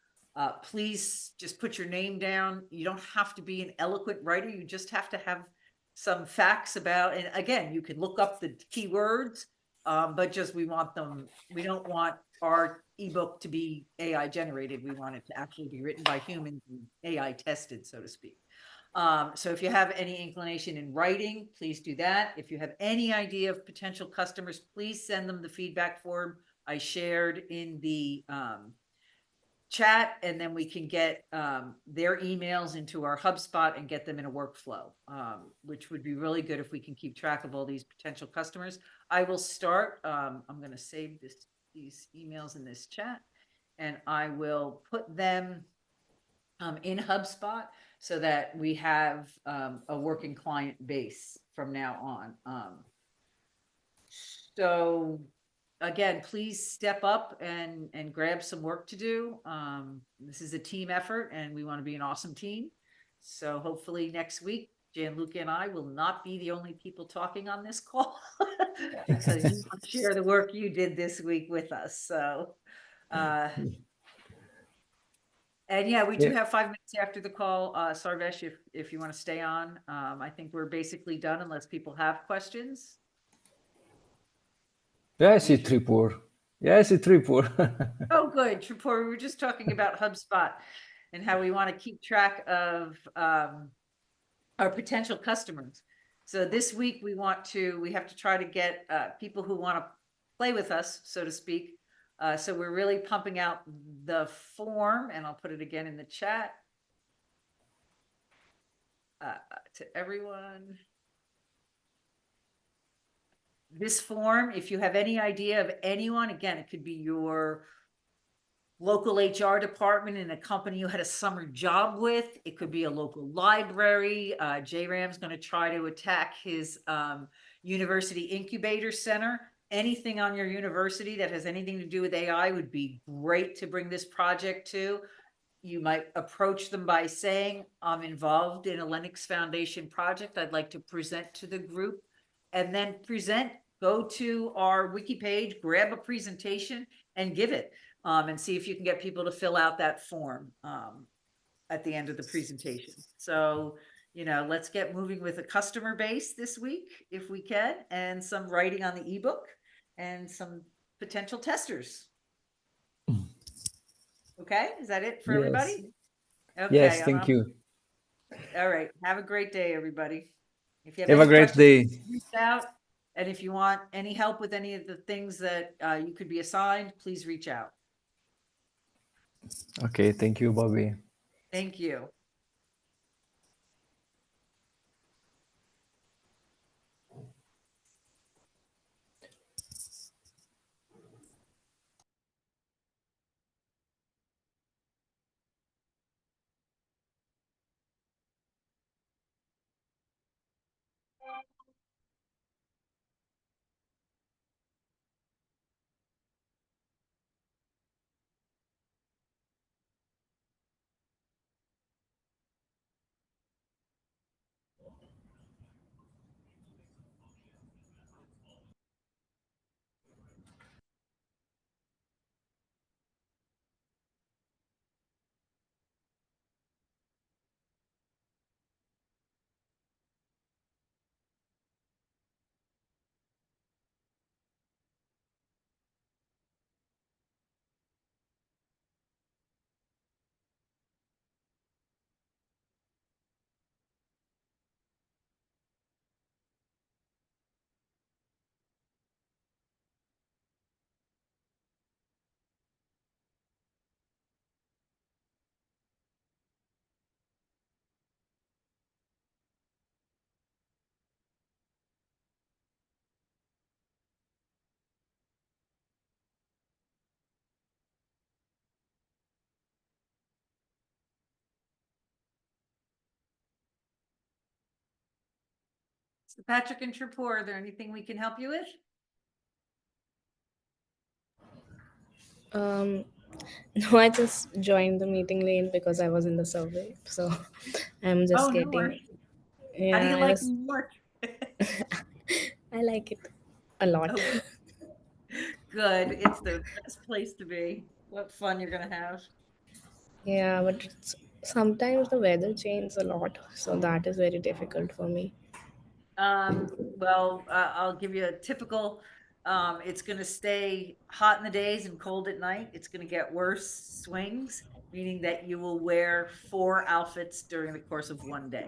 please just put your name down. You don't have to be an eloquent writer. You just have to have some facts about, and again, you can look up the keywords, but just we don't want our ebook to be AI generated. We want it to actually be written by humans and AI tested, so to speak. So if you have any inclination in writing, please do that. If you have any idea of potential customers, please send them the feedback form I shared in the chat, and then we can get their emails into our HubSpot and get them in a workflow, which would be really good if we can keep track of all these potential customers. I will start. I'm going to save these emails in this chat, and I will put them in HubSpot so that we have a working client base from now on. So again, please step up and grab some work to do. This is a team effort and we want to be an awesome team. So hopefully next week, Gianluca and I will not be the only people talking on this call. So you want to share the work you did this week with us. So, and yeah, we do Yeah. have 5 minutes after the call, Sarvesh, if you want to stay on. I think we're basically done unless people have questions. Yeah, I see Tripur. Yeah, I see Tripur. Oh, good. Tripur, we were just talking about HubSpot and how we want to keep track of our potential customers. So this week we have to try to get people who want to play with us, so to speak. So we're really pumping out the form, and I'll put it again in the chat to everyone. This form, if you have any idea of anyone, again, it could be your local HR department in a company you had a summer job with. It could be a local library. J-Ram's going to try to attack his university incubator center. Anything on your university that has anything to do with AI would be great to bring this project to. You might approach them by saying, I'm involved in a Linux Foundation project I'd like to present to the group, and then go to our wiki page, grab a presentation and give it, and see if you can get people to fill out that form at the end of the presentation. So, let's get moving with a customer base this week if we can, and some writing on the ebook and some potential testers. Okay, is that it for Yes. everybody? Okay. Yes, thank you. All right. Have a great day, everybody. If you have Have a any great questions, day. reach out. And if you want any help with any of the things that you could be assigned, please reach out. Okay, thank you, Bobby. Thank you. So Patrick and Tripur, are there anything we can help you with? No, I just joined the meeting late because I was in the survey. So I'm just No getting, worries. How do yeah, you like New York? I like it a lot. Oh, good. It's the best place to be. What fun you're going to have. Yeah, but sometimes the weather changes a lot. So that is very difficult for me. Well, I'll give you a typical, it's going to stay hot in the days and cold at night. It's going to get worse swings, meaning that you will wear 4 outfits during the course of one day,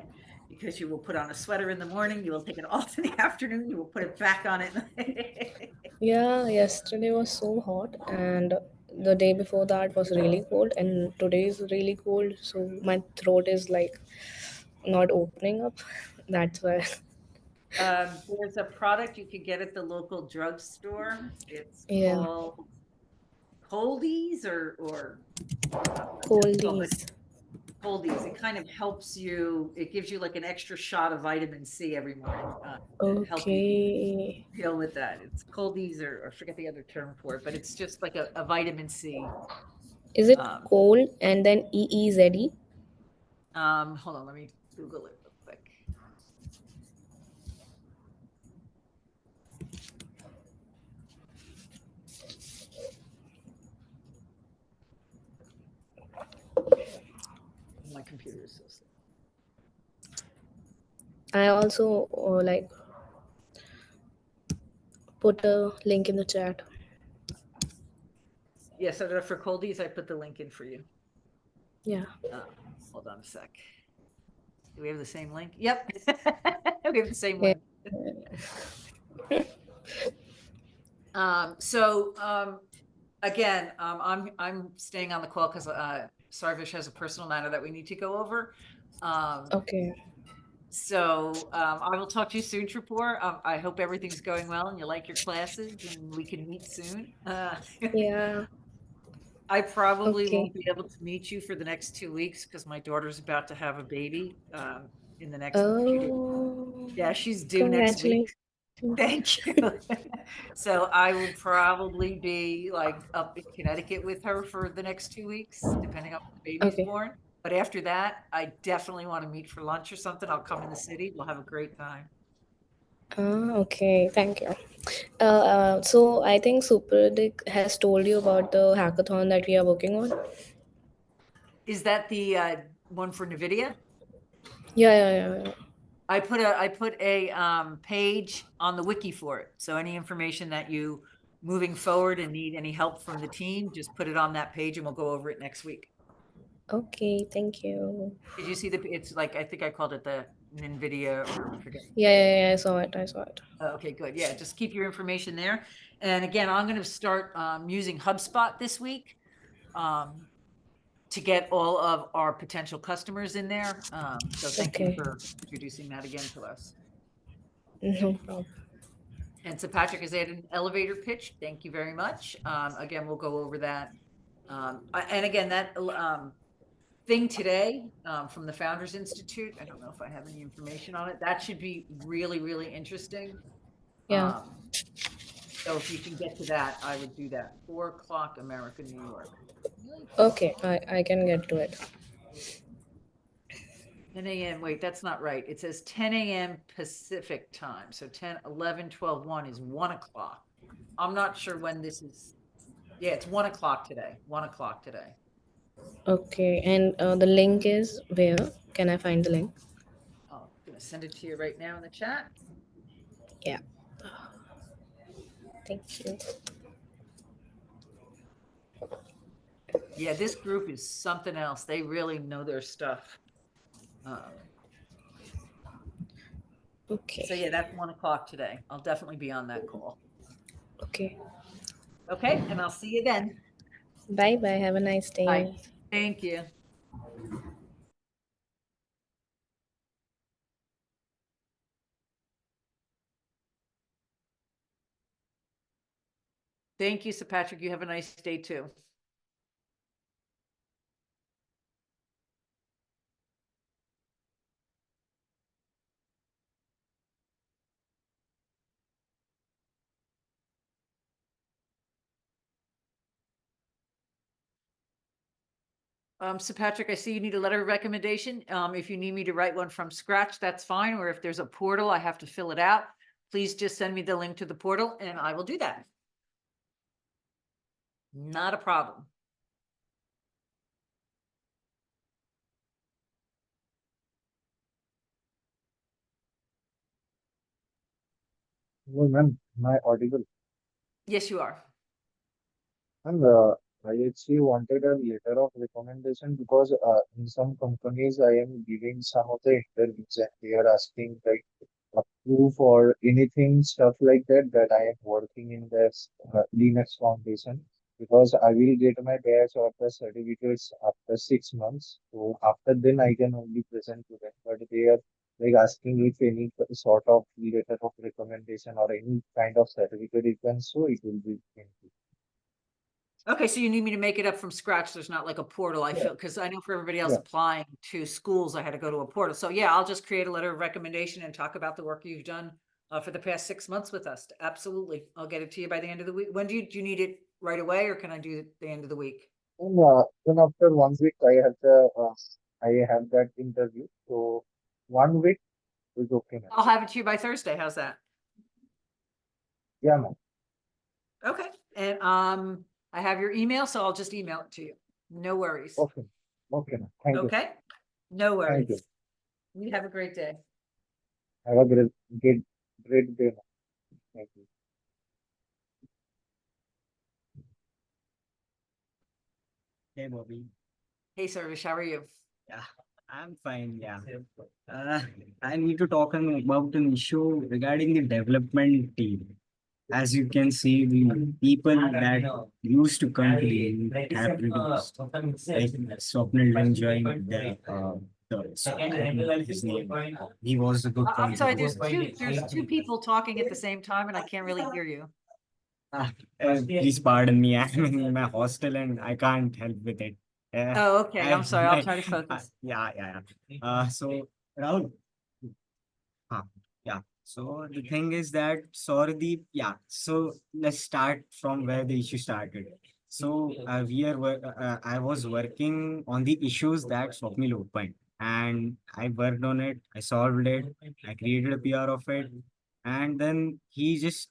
because you will put on a sweater in the morning, you will take it off in the afternoon, you will put it back on it. Yeah, yesterday was so hot and the day before that was really cold, and today is really cold, so my throat is like not opening up. That's why. There's a product you can get at the local drugstore. It's Yeah, called Coldies or I don't know what it's called, but coldies. Coldies. It kind of helps you. It gives you like an extra shot of vitamin C every morning to help you Okay. deal with that. It's Coldies or I forget the other term for it, but it's just like a vitamin C. Is it Um, cold and then EEZE? Hold on, let me Google it real quick. My computer is so slow. I also like put a link in the chat. Yeah, so for Coldies, I put the link in for you. Yeah. Uh, hold on a sec. Do we have the same link? Yep. We have the same Yeah. link. So again, I'm staying on the call because Sarvish has a personal matter that we need to go over. Okay. So I will talk to you soon, Tripur. I hope everything's going well and you like your classes and we can meet soon. Yeah. I probably Okay. won't be able to meet you for the next 2 weeks because my daughter's about to have a baby in the next few days. Oh, Yeah, she's due next week. congratulations. Thank you. So I will probably be like up in Connecticut with her for the next 2 weeks, depending on when the baby's Okay. born. But after that, I definitely want to meet for lunch or something. I'll come in the city. We'll have a great time. Okay. Thank you. So I think Superdick has told you about the hackathon that we are working on. Is that the one for NVIDIA? Yeah. I put a page on the wiki for it. So any information that you moving forward and need any help from the team, just put it on that page and we'll go over it next week. Okay. Thank you. Did you see it's like, I think I called it the NVIDIA or I forget. Yeah. I saw it. I saw it. Okay, good. Yeah, just keep your information there. And again, I'm going to start using HubSpot this week to get all of our potential customers in there. So thank you Okay. for introducing that again to us. No problem. And so Patrick has added an elevator pitch. Thank you very much. Again, we'll go over that. And again, that thing today from the Founders Institute, I don't know if I have any information on it. That should be really, really interesting. Yeah. So if you can get to that, I would do that. 4 o'clock America, New York. Really? Okay. I can get to it. 10 a.m. Wait, that's not right. It says 10 a.m. Pacific time. So 10, 11, 12, 1 is 1 o'clock. I'm not sure when this is. Yeah, it's 1 o'clock today. 1 o'clock today. Okay. And the link is where? Can I find the link? Oh, I'm going to send it to you right now in the chat. Yeah. Thank you. Yeah, this group is something else. They really know their stuff. Okay. So yeah, that's 1 o'clock today. I'll definitely be on that call. Okay. Okay, and I'll see you then. Bye. Have a nice Bye. day. Thank you. Thank you, Sir Patrick. You have a nice day too. Sir Patrick, I see you need a letter of recommendation. If you need me to write one from scratch, that's fine. Or if there's a portal, I have to fill it out. Please just send me the link to the portal and I will do that. Not a problem. Hello, ma'am. Am I audible? Yes, you are. And I actually wanted a letter of recommendation because in some companies I am giving some of the interviews and they are asking like a proof or anything stuff like that that I am working in this Linux Foundation. because I will get my badge or the certificates after 6 months. So after then I can only present to them. But they are like asking if any sort of letter of recommendation or any kind of certificate you can show, it will be thank Okay, so you need me to make it up from scratch. There's not like a portal. I Yeah, feel because I know for everybody else yeah. applying to schools, I had to go to a portal. So yeah, I'll just create a letter of recommendation and talk about the work you've done for the past 6 months with us. Absolutely, I'll get it to you by the end of the week. When do you need it right away, or can I do it at the end of the week? And then after 1 week, I have that interview. So 1 week is okay, man. I'll have it to you by Thursday. How's that? Yeah, man. Okay, and I have your email, so I'll just email it to you. No worries. Okay, okay, man. Thank you. Okay, no Thank you. worries. You have a great day. Have a great day, man. Thank you. Hey, Bobby. Hey, Servish, how are you? Yeah, I'm fine. Yeah. Uh, I need to talk about an issue regarding the development team. As you can see, the people that used to come to the have reduced. Like Swapnil didn't join his name. He was a good I'm sorry, contributor. there's two people talking at the same time and I can't really hear you. Please pardon me. I'm in my hostel and I can't help with it. Oh, okay, I'm sorry, I'll try to focus. Yeah. So Rahul, huh, yeah. So the thing is that Saurdeep, yeah. So let's start from where the issue started. So I was working on the issues that Swapnil opened, and I worked on it. I solved it. I created a PR of it, and then he just,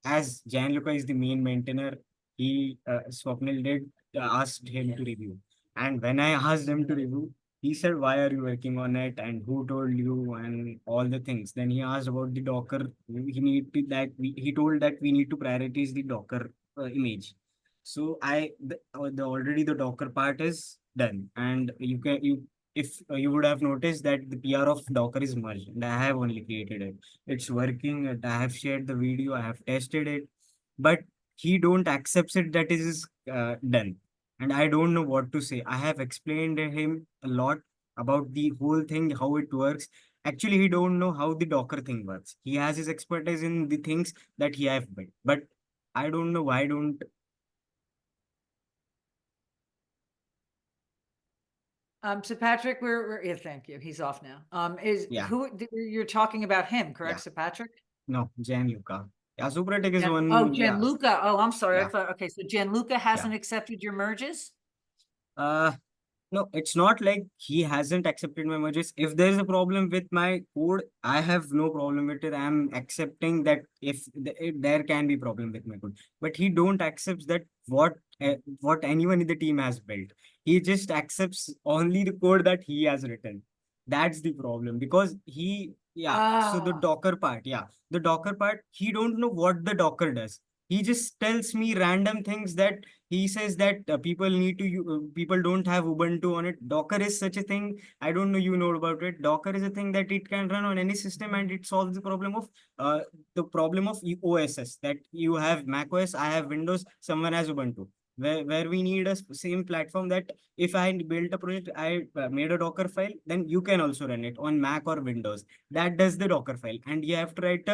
as Gianluca is the main maintainer, Swapnil did asked him to review, and when I asked him to review, he said, why are you working on it and who told you and all the things. Then he asked about the Docker. He told that we need to prioritize the Docker image. So already the Docker part is done, and you if you would have noticed that the PR of Docker is merged, and I have only created it. It's working. And I have shared the video. I have tested it, but he don't accepts it that it is done, and I don't know what to say. I have explained to him a lot about the whole thing, how it works. Actually, he don't know how the Docker thing works. He has his expertise in the things that he have built, but I don't know why don't. So Patrick, yeah, thank you. He's off now. Yeah, You're talking about him, correct? yeah, So Patrick? no, Gianluca. Yeah, Supertech is Oh, one. Yeah, Gianluca. Oh, I'm sorry. I yeah, thought, okay, so Gianluca yeah. hasn't accepted your merges? Uh, No, it's not like he hasn't accepted my merges. If there is a problem with my code, I have no problem with it. I'm accepting that if there can be problem with my code, but he don't accept that what anyone in the team has built. He just accepts only the code that he has written. That's the problem because yeah. So the Ah, Docker part, yeah, the Docker part, he don't know what the Docker does. He just tells me random things that he says that people don't have Ubuntu on it. Docker is such a thing. I don't know you know about it. Docker is a thing that it can run on any system and it solves uh, the problem of OSS that you have Mac OS, I have Windows, someone has Ubuntu. Where we need a same platform that if I built a project, I made a Docker file, then you can also run it on Mac or Windows. That does the Docker file, and you have to write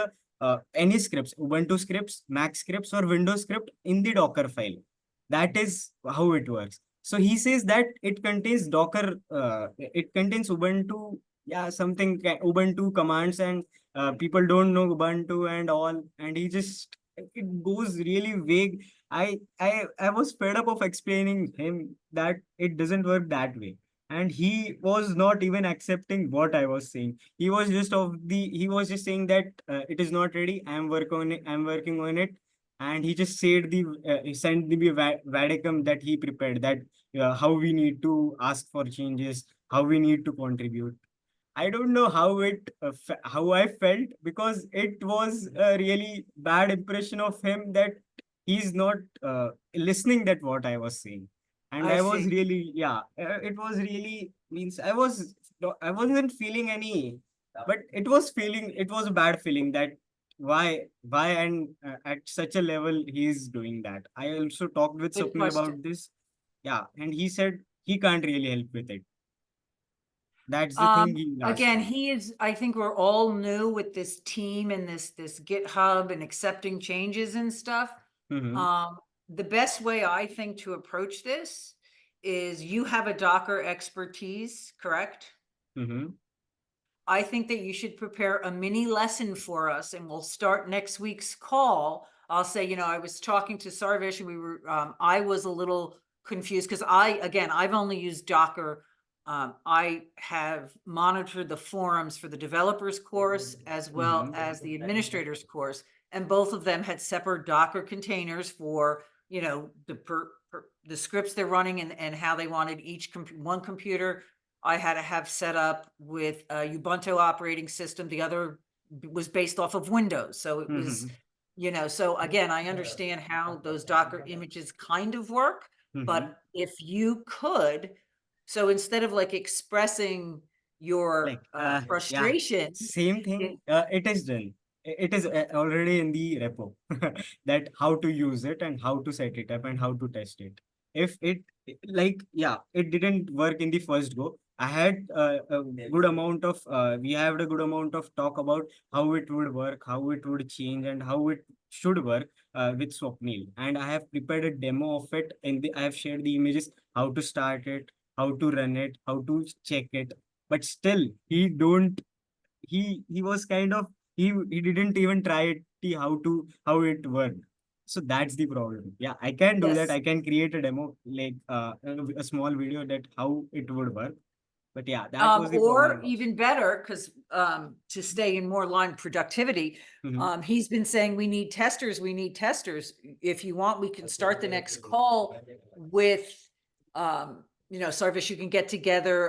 any scripts, Ubuntu scripts, Mac scripts, or Windows script in the Docker file. That is how it works. So he says that it contains Docker, it contains Ubuntu, yeah, Ubuntu commands, and people don't know Ubuntu and all. And it goes really vague. I was fed up of explaining him that it doesn't work that way. And he was not even accepting what I was saying. He was just saying that it is not ready. I'm working on it, and he just said he sent the vadicum that he prepared, that how we need to ask for changes, how we need to contribute. I don't know how I felt, because it was a really bad impression of him that he's not listening that what I was saying. And I I was see. really, yeah, it was really means I wasn't feeling any, but it was a bad feeling that why, and at such a level he is doing that. I also talked with Good Swapnil question. about this. Yeah, and he said he can't really help with it. That's the thing he asked Again, me. I think we're all new with this team and this GitHub and accepting changes and stuff. Mm-hmm. The best way I think to approach this is you have a Docker expertise, correct? Mm-hmm. I think that you should prepare a mini lesson for us, and we'll start next week's call. I'll say, I was talking to Sarvesh and I was a little confused because I've only used Docker. I have monitored the forums for the developers course as well Mm-hmm. as the administrators course, and both of them had separate Docker containers for, the scripts they're running and how they wanted each one computer I had to have set up with a Ubuntu operating system. The other was based off of Windows. So it was, Mm-hmm. so again, I understand how those Docker images kind of work, Mm-hmm. but if you could, so instead of like expressing your Like, yeah, frustration, same thing. in- It is done. It is already in the repo that how to use it and how to set it up and how to test it. If it like, yeah, it didn't work in the first go. I had a good amount of we had a good amount of talk about how it would work, how it would change, and how it should work with Swapnil. And I have prepared a demo of it, and I have shared the images, how to start it, how to run it, how to check it. But still he was kind of he didn't even try it, how it worked. So that's the problem. Yeah, I can do that. yes, I can create a demo, like a small video that how it would work. But yeah, that was the or problem. even better, because to stay in more line productivity, Mhm. he's been saying we need testers. We need testers. If you want, we can start the next call with, Sarvis, you can get together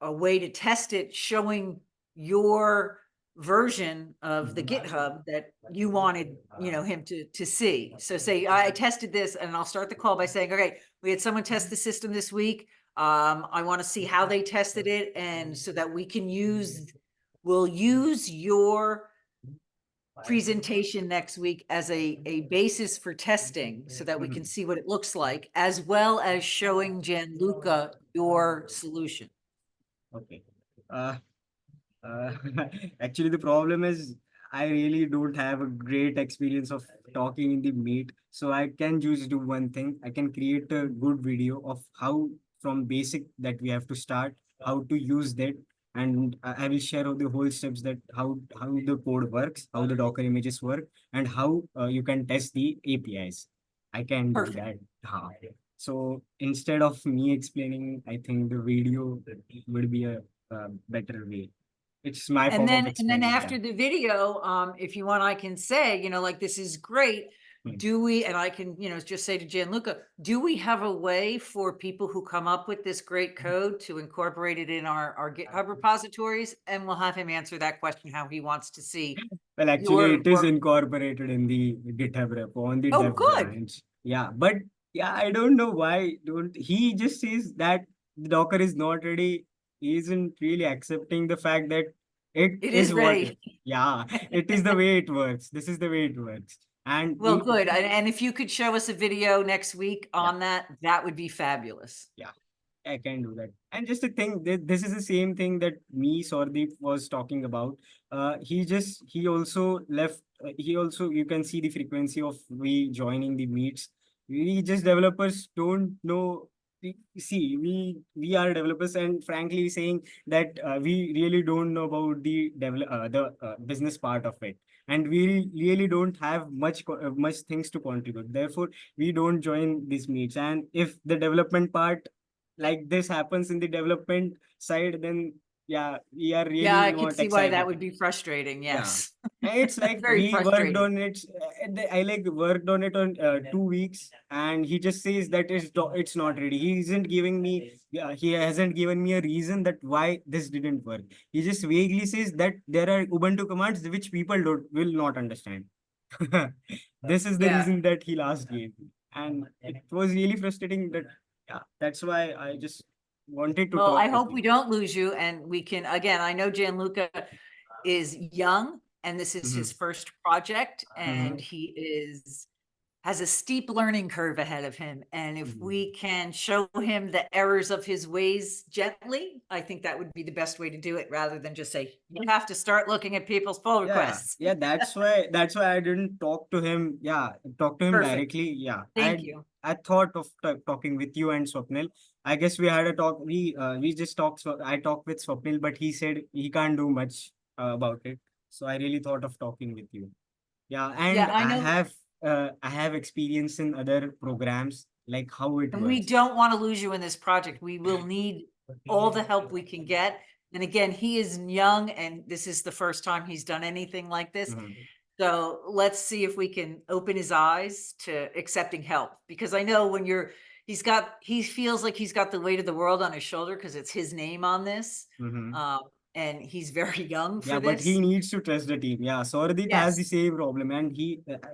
a way to test it, showing your version of the GitHub that you wanted, him to see. So say I tested this, and I'll start the call by saying, okay, we had someone test the system this week. I want to see how they tested it, and so that we'll use your presentation next week as a basis for testing so that we can see what it looks like, as well as showing Gianluca your solution. Okay. Uh, Uh, actually, the problem is I really don't have a great experience of talking in the meet. So I can just do one thing. I can create a good video of how from basic that we have to start, how to use that, and I will share all the whole steps that how the code works, how the Docker images work, and how you can test the APIs. I can do Perfect. that. Ha. So instead of me explaining, I think the video would be a better way. It's my And form of then explaining. after the video, if you want, I can say, like, this is great. Hmm. Do we, and I can, just say to Gianluca, do we have a way for people who come up with this great code to incorporate it in our GitHub repositories? And we'll have him answer that question, how he wants to see Well, actually, your it is work. incorporated in the GitHub repo on the Oh, dev good. branch. Yeah, but yeah, I don't know why don't he just says that the Docker is not ready. He isn't really accepting the fact that it It is is what ready. it. Yeah, it is the way it works. This is the way it works. And Well, good. And if you could show us a video next week yeah, on that, that would be fabulous. yeah. I can do that. And just to think that this is the same thing that me, Sordeep, was talking about. He also left, he also, you can see the frequency of we joining the meets. We just developers don't know. See, we are developers, and frankly saying that we really don't know about the business part of it, and we really don't have much things to contribute. Therefore, we don't join these meets. And if the development part like this happens in the development side, then yeah, we are Yeah, really I could not see why that excited. would be frustrating. Yeah. Yes. And it's like Very we worked frustrating. on it. I like worked on it on 2 weeks, and he just says that it's not ready. He isn't giving me. Yeah, he hasn't given me a reason that why this didn't work. He just vaguely says that there are Ubuntu commands which people don't will not understand. This is the Yeah. reason that he last gave me. And it was really frustrating that yeah, that's why I just wanted to Well, I talk with hope you. we don't lose you, and we can, again, I know Gianluca is young and this is Mhm. his first project, Mhm. and he has a steep learning curve ahead of him. And if Mhm. we can show him the errors of his ways gently, I think that would be the best way to do it, rather than just say, you have to start looking at people's pull requests. Yeah, that's why I didn't talk to him. Yeah, talk to him Perfect. directly. Yeah, Thank you. I thought of talking with you and Swapnil. I guess we had a talk. We just talked. So I talked with Swapnil, but he said he can't do much about it. So I really thought of talking with you. Yeah, Yeah, and I know. I have experience in other programs, like how it And we works. don't want to lose you in this project. We will need all the help we can get. And again, he is young, and this is the first time he's done anything like this. Mhm. So let's see if we can open his eyes to accepting help, because I know when he feels like he's got the weight of the world on his shoulder because it's his name on this. Mhm. And he's very young Yeah, for but he this. needs to trust the team. Yeah, Saurdeep has the Yes. same problem, and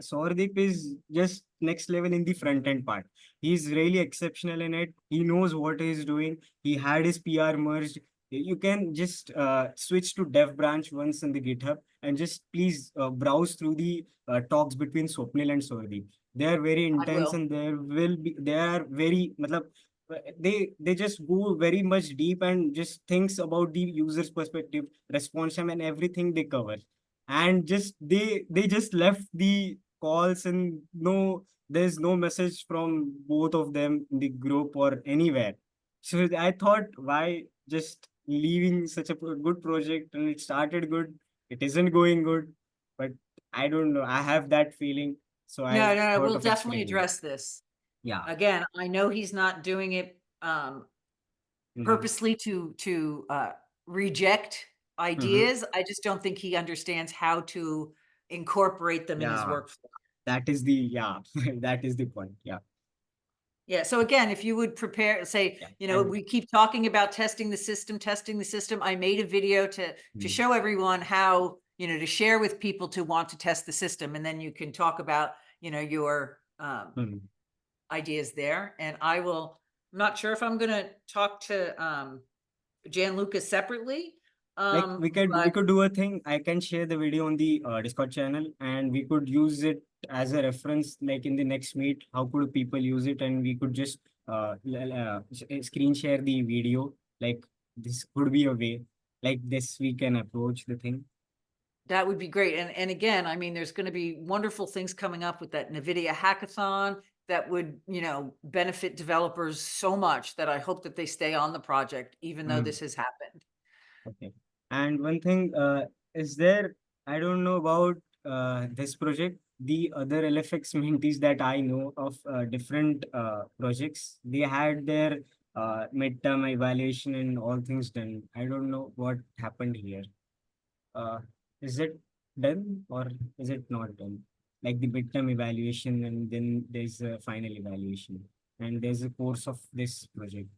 Saurdeep is just next level in the front end part. He's really exceptional in it. He knows what he's doing. He had his PR merged. You can just switch to dev branch once in the GitHub and just please browse through the talks between Swapnil and Saurdeep. They are very I intense, will. and they are very matlab, they just go very much deep and just thinks about the user's perspective, response time, and everything they cover. And just they just left the calls, and no, there's no message from both of them in the group or anywhere. So I thought, why just leaving such a good project, and it started good, it isn't going good, but I don't know, I have that feeling, so I No, thought we'll of definitely explaining. address this. Yeah. Again, I know he's not doing it Mhm. purposely to reject ideas. I just don't think he understands how to incorporate them in his Yeah, workflow. that is the yeah, that is the point. Yeah. Yeah. So again, if you would prepare, say, Yeah. And we keep talking about testing the system, testing the system. I made a video to Mhm. show everyone how, to share with people to want to test the system, and then you can talk about, your Mhm. ideas there. And I'm not sure if I'm going to talk to Gianluca separately. Like we But could do a thing. I can share the video on the Discord channel, and we could use it as a reference. Like in the next meet, how could people use it? And we could just screen share the video. Like this could be a way. Like this, we can approach the thing. that would be great. And again, I mean, there's going to be wonderful things coming up with that NVIDIA hackathon that would, benefit developers so much that I hope that they stay on the project, even though Mhm. this has happened. Okay. And one thing, is there, I don't know about this project, the other LFX mentees that I know of different projects, they had their midterm evaluation and all things done. I don't know what happened here. Uh, is it done or is it not done? Like the midterm evaluation, and then there's a final evaluation, and there's a course of this project.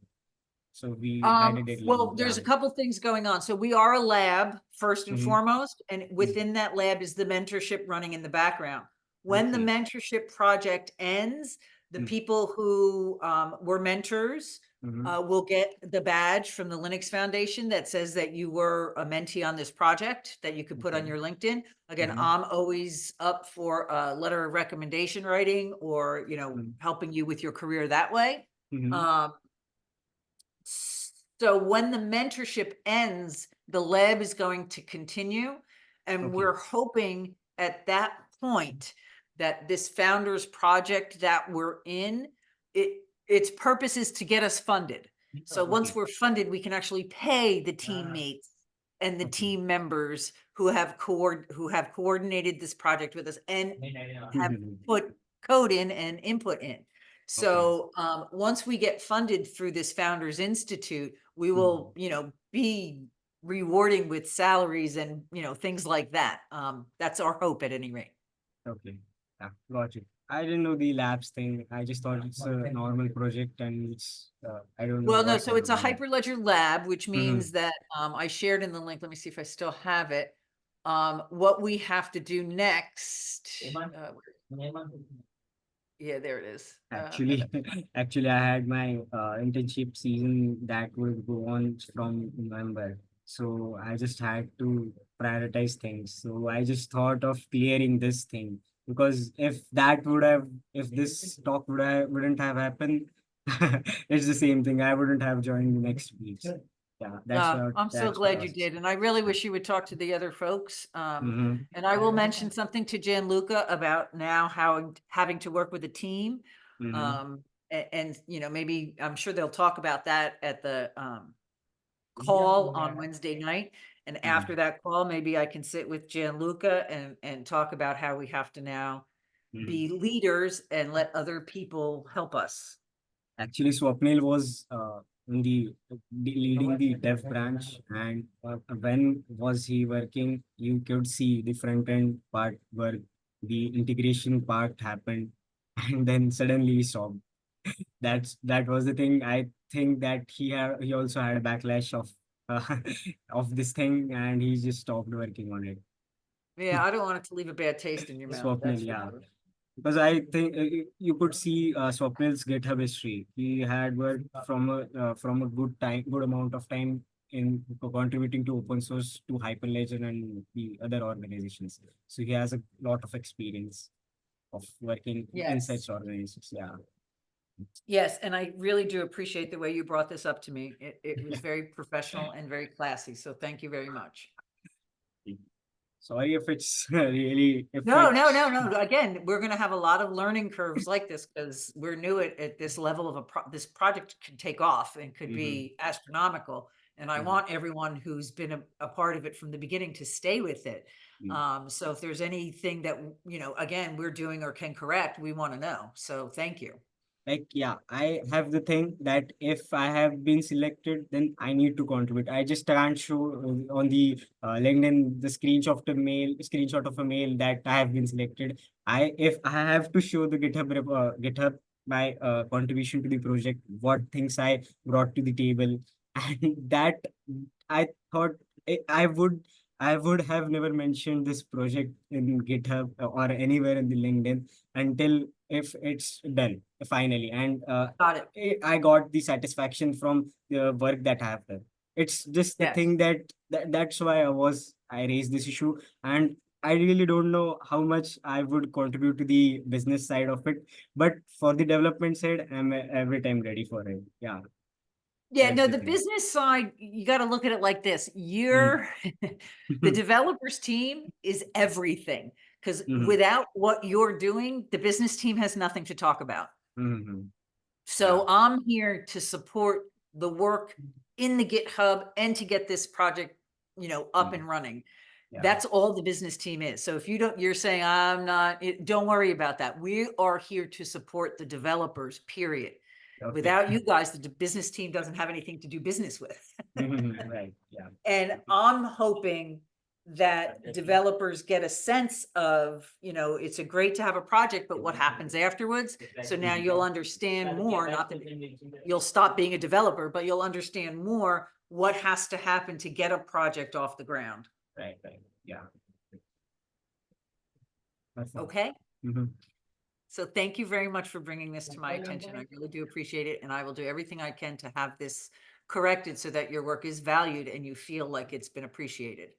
So we had a deadline. Well, Yeah. there's a couple things going on. So we are a lab first and Mhm. foremost, and within that lab is the mentorship running in the background. When the Okay. mentorship project ends, the Mm. people who were mentors Mhm. will get the badge from the Linux Foundation that says that you were a mentee on this project that you could put on Okay. your LinkedIn. Again, Mhm. I'm always up for a letter of recommendation writing, or Mm. helping you with your career that way. Mhm. Um, so when the mentorship ends, the lab is going to continue. And Okay. we're hoping at that point that this founders project that we're in, its purpose is to get us funded. So once Okay. we're funded, we can actually pay the teammates and the Okay. team members who have coordinated this project with us and have Mhm. put code in and input in. Okay. So once we get funded through this Founders Institute, we will, be rewarding with salaries and, things like that. That's our hope at any rate. Okay. Yeah, got it. I didn't know the labs thing. I just thought it's a normal project, and it's I don't know Well, no, what so it's a happened. Hyperledger lab, which Mhm. means that I shared in the link. Let me see if I still have it. What we have to do next. Yeah, there it is. Actually, actually, I had my internship season that would go on from November. So I just had to prioritize things. So I just thought of clearing this thing, because if this talk wouldn't have happened, it's the same thing. I wouldn't have joined the next week. So, yeah, I'm so that's what glad I you was. did. And I really wish you would talk to the other folks. Mhm, And I will mention something to Gianluca about now how having to work with a team. mhm, And, you know, maybe I'm sure they'll talk about that at the call on Wednesday night. And after that call, maybe I can sit with Gianluca and talk about how we have to now mhm. be leaders and let other people help us. Actually, Swapnil was in leading the dev branch, and when was he working? You could see the front end part where the integration part happened, and then suddenly he stopped. That was the thing. I think that he also had a backlash of of this thing, and he just stopped working on it. Yeah, I don't want it to leave a bad taste in your mouth. Swapnil, That's for yeah. sure. Because I think you could see Swapnil's GitHub history. He had worked from a good amount of time in contributing to open source, to Hyperledger and the other organizations. So he has a lot of experience of working in Yes. such organizations. Yeah. Yes, and I really do appreciate the way you brought this up to me. It was very professional and very classy. So thank you very much. Sorry if it's really if No, no, it's no, no. Again, we're going to have a lot of learning curves like this because we're new at this level of this project could take off and could be astronomical. And I want everyone who's been a part of it from the beginning to stay with it. So if there's anything that, you know, again, we're doing or can correct, we want to know. So thank you. like, yeah, I have the thing that if I have been selected, then I need to contribute. I just can't show on the LinkedIn the screenshot of a mail that I have been selected. If I have to show the GitHub my contribution to the project, what things I brought to the table, and that I thought I would have never mentioned this project in GitHub or anywhere in the LinkedIn until if it's done finally, and Got it. I got the satisfaction from the work that I have done. It's just the Yes. thing that's why I raised this issue, and I really don't know how much I would contribute to the business side of it, but for the development side, I'm every time ready for it. Yeah, Yeah, that's no, the the thing. business side, you got to look at it like this. Mm. The developers team is everything because Mhm. without what you're doing, the business team has nothing to talk about. Mhm. So I'm here to support the work in the GitHub and to get this project, you know, up and running. Yeah. That's all the business team is. So if you're saying I'm not, don't worry about that. We are here to support the developers, period. Okay. Without you guys, the business team doesn't have anything to do business with. Mhm. Right. Yeah. And I'm hoping that developers get a sense of, you know, it's a great to have a project, but what happens afterwards? So now you'll understand more, not that you'll stop being a developer, but you'll understand more what has to happen to get a project off the ground. Right. Right. Yeah. That's fine. Okay? Mhm. So thank you very much for bringing this to my attention. I really do appreciate it. And I will do everything I can to have this corrected so that your work is valued and you feel like it's been appreciated.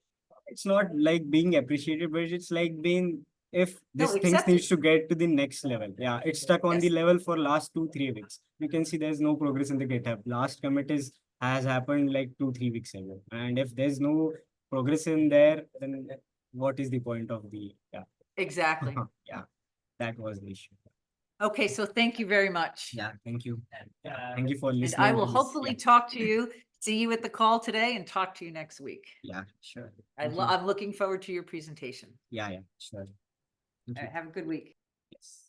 It's not like being appreciated, but it's like being if No, this things accepted. needs to get to the next level. Yeah, it's stuck on the Yes. level for last 2-3 weeks. You can see there's no progress in the GitHub. Last commit has happened like 2-3 weeks ago. And if there's no progress in there, then what is the point of the Exactly. yeah, that was the issue. Okay, so thank you very much. Yeah, thank you. Yeah, thank you for And listening I will to this. hopefully talk to you, see you at the call today and talk to you next week. Yeah, sure. Thank you. I'm looking forward to your presentation. Yeah, sure. Thank All you. right, have a good week. Yes.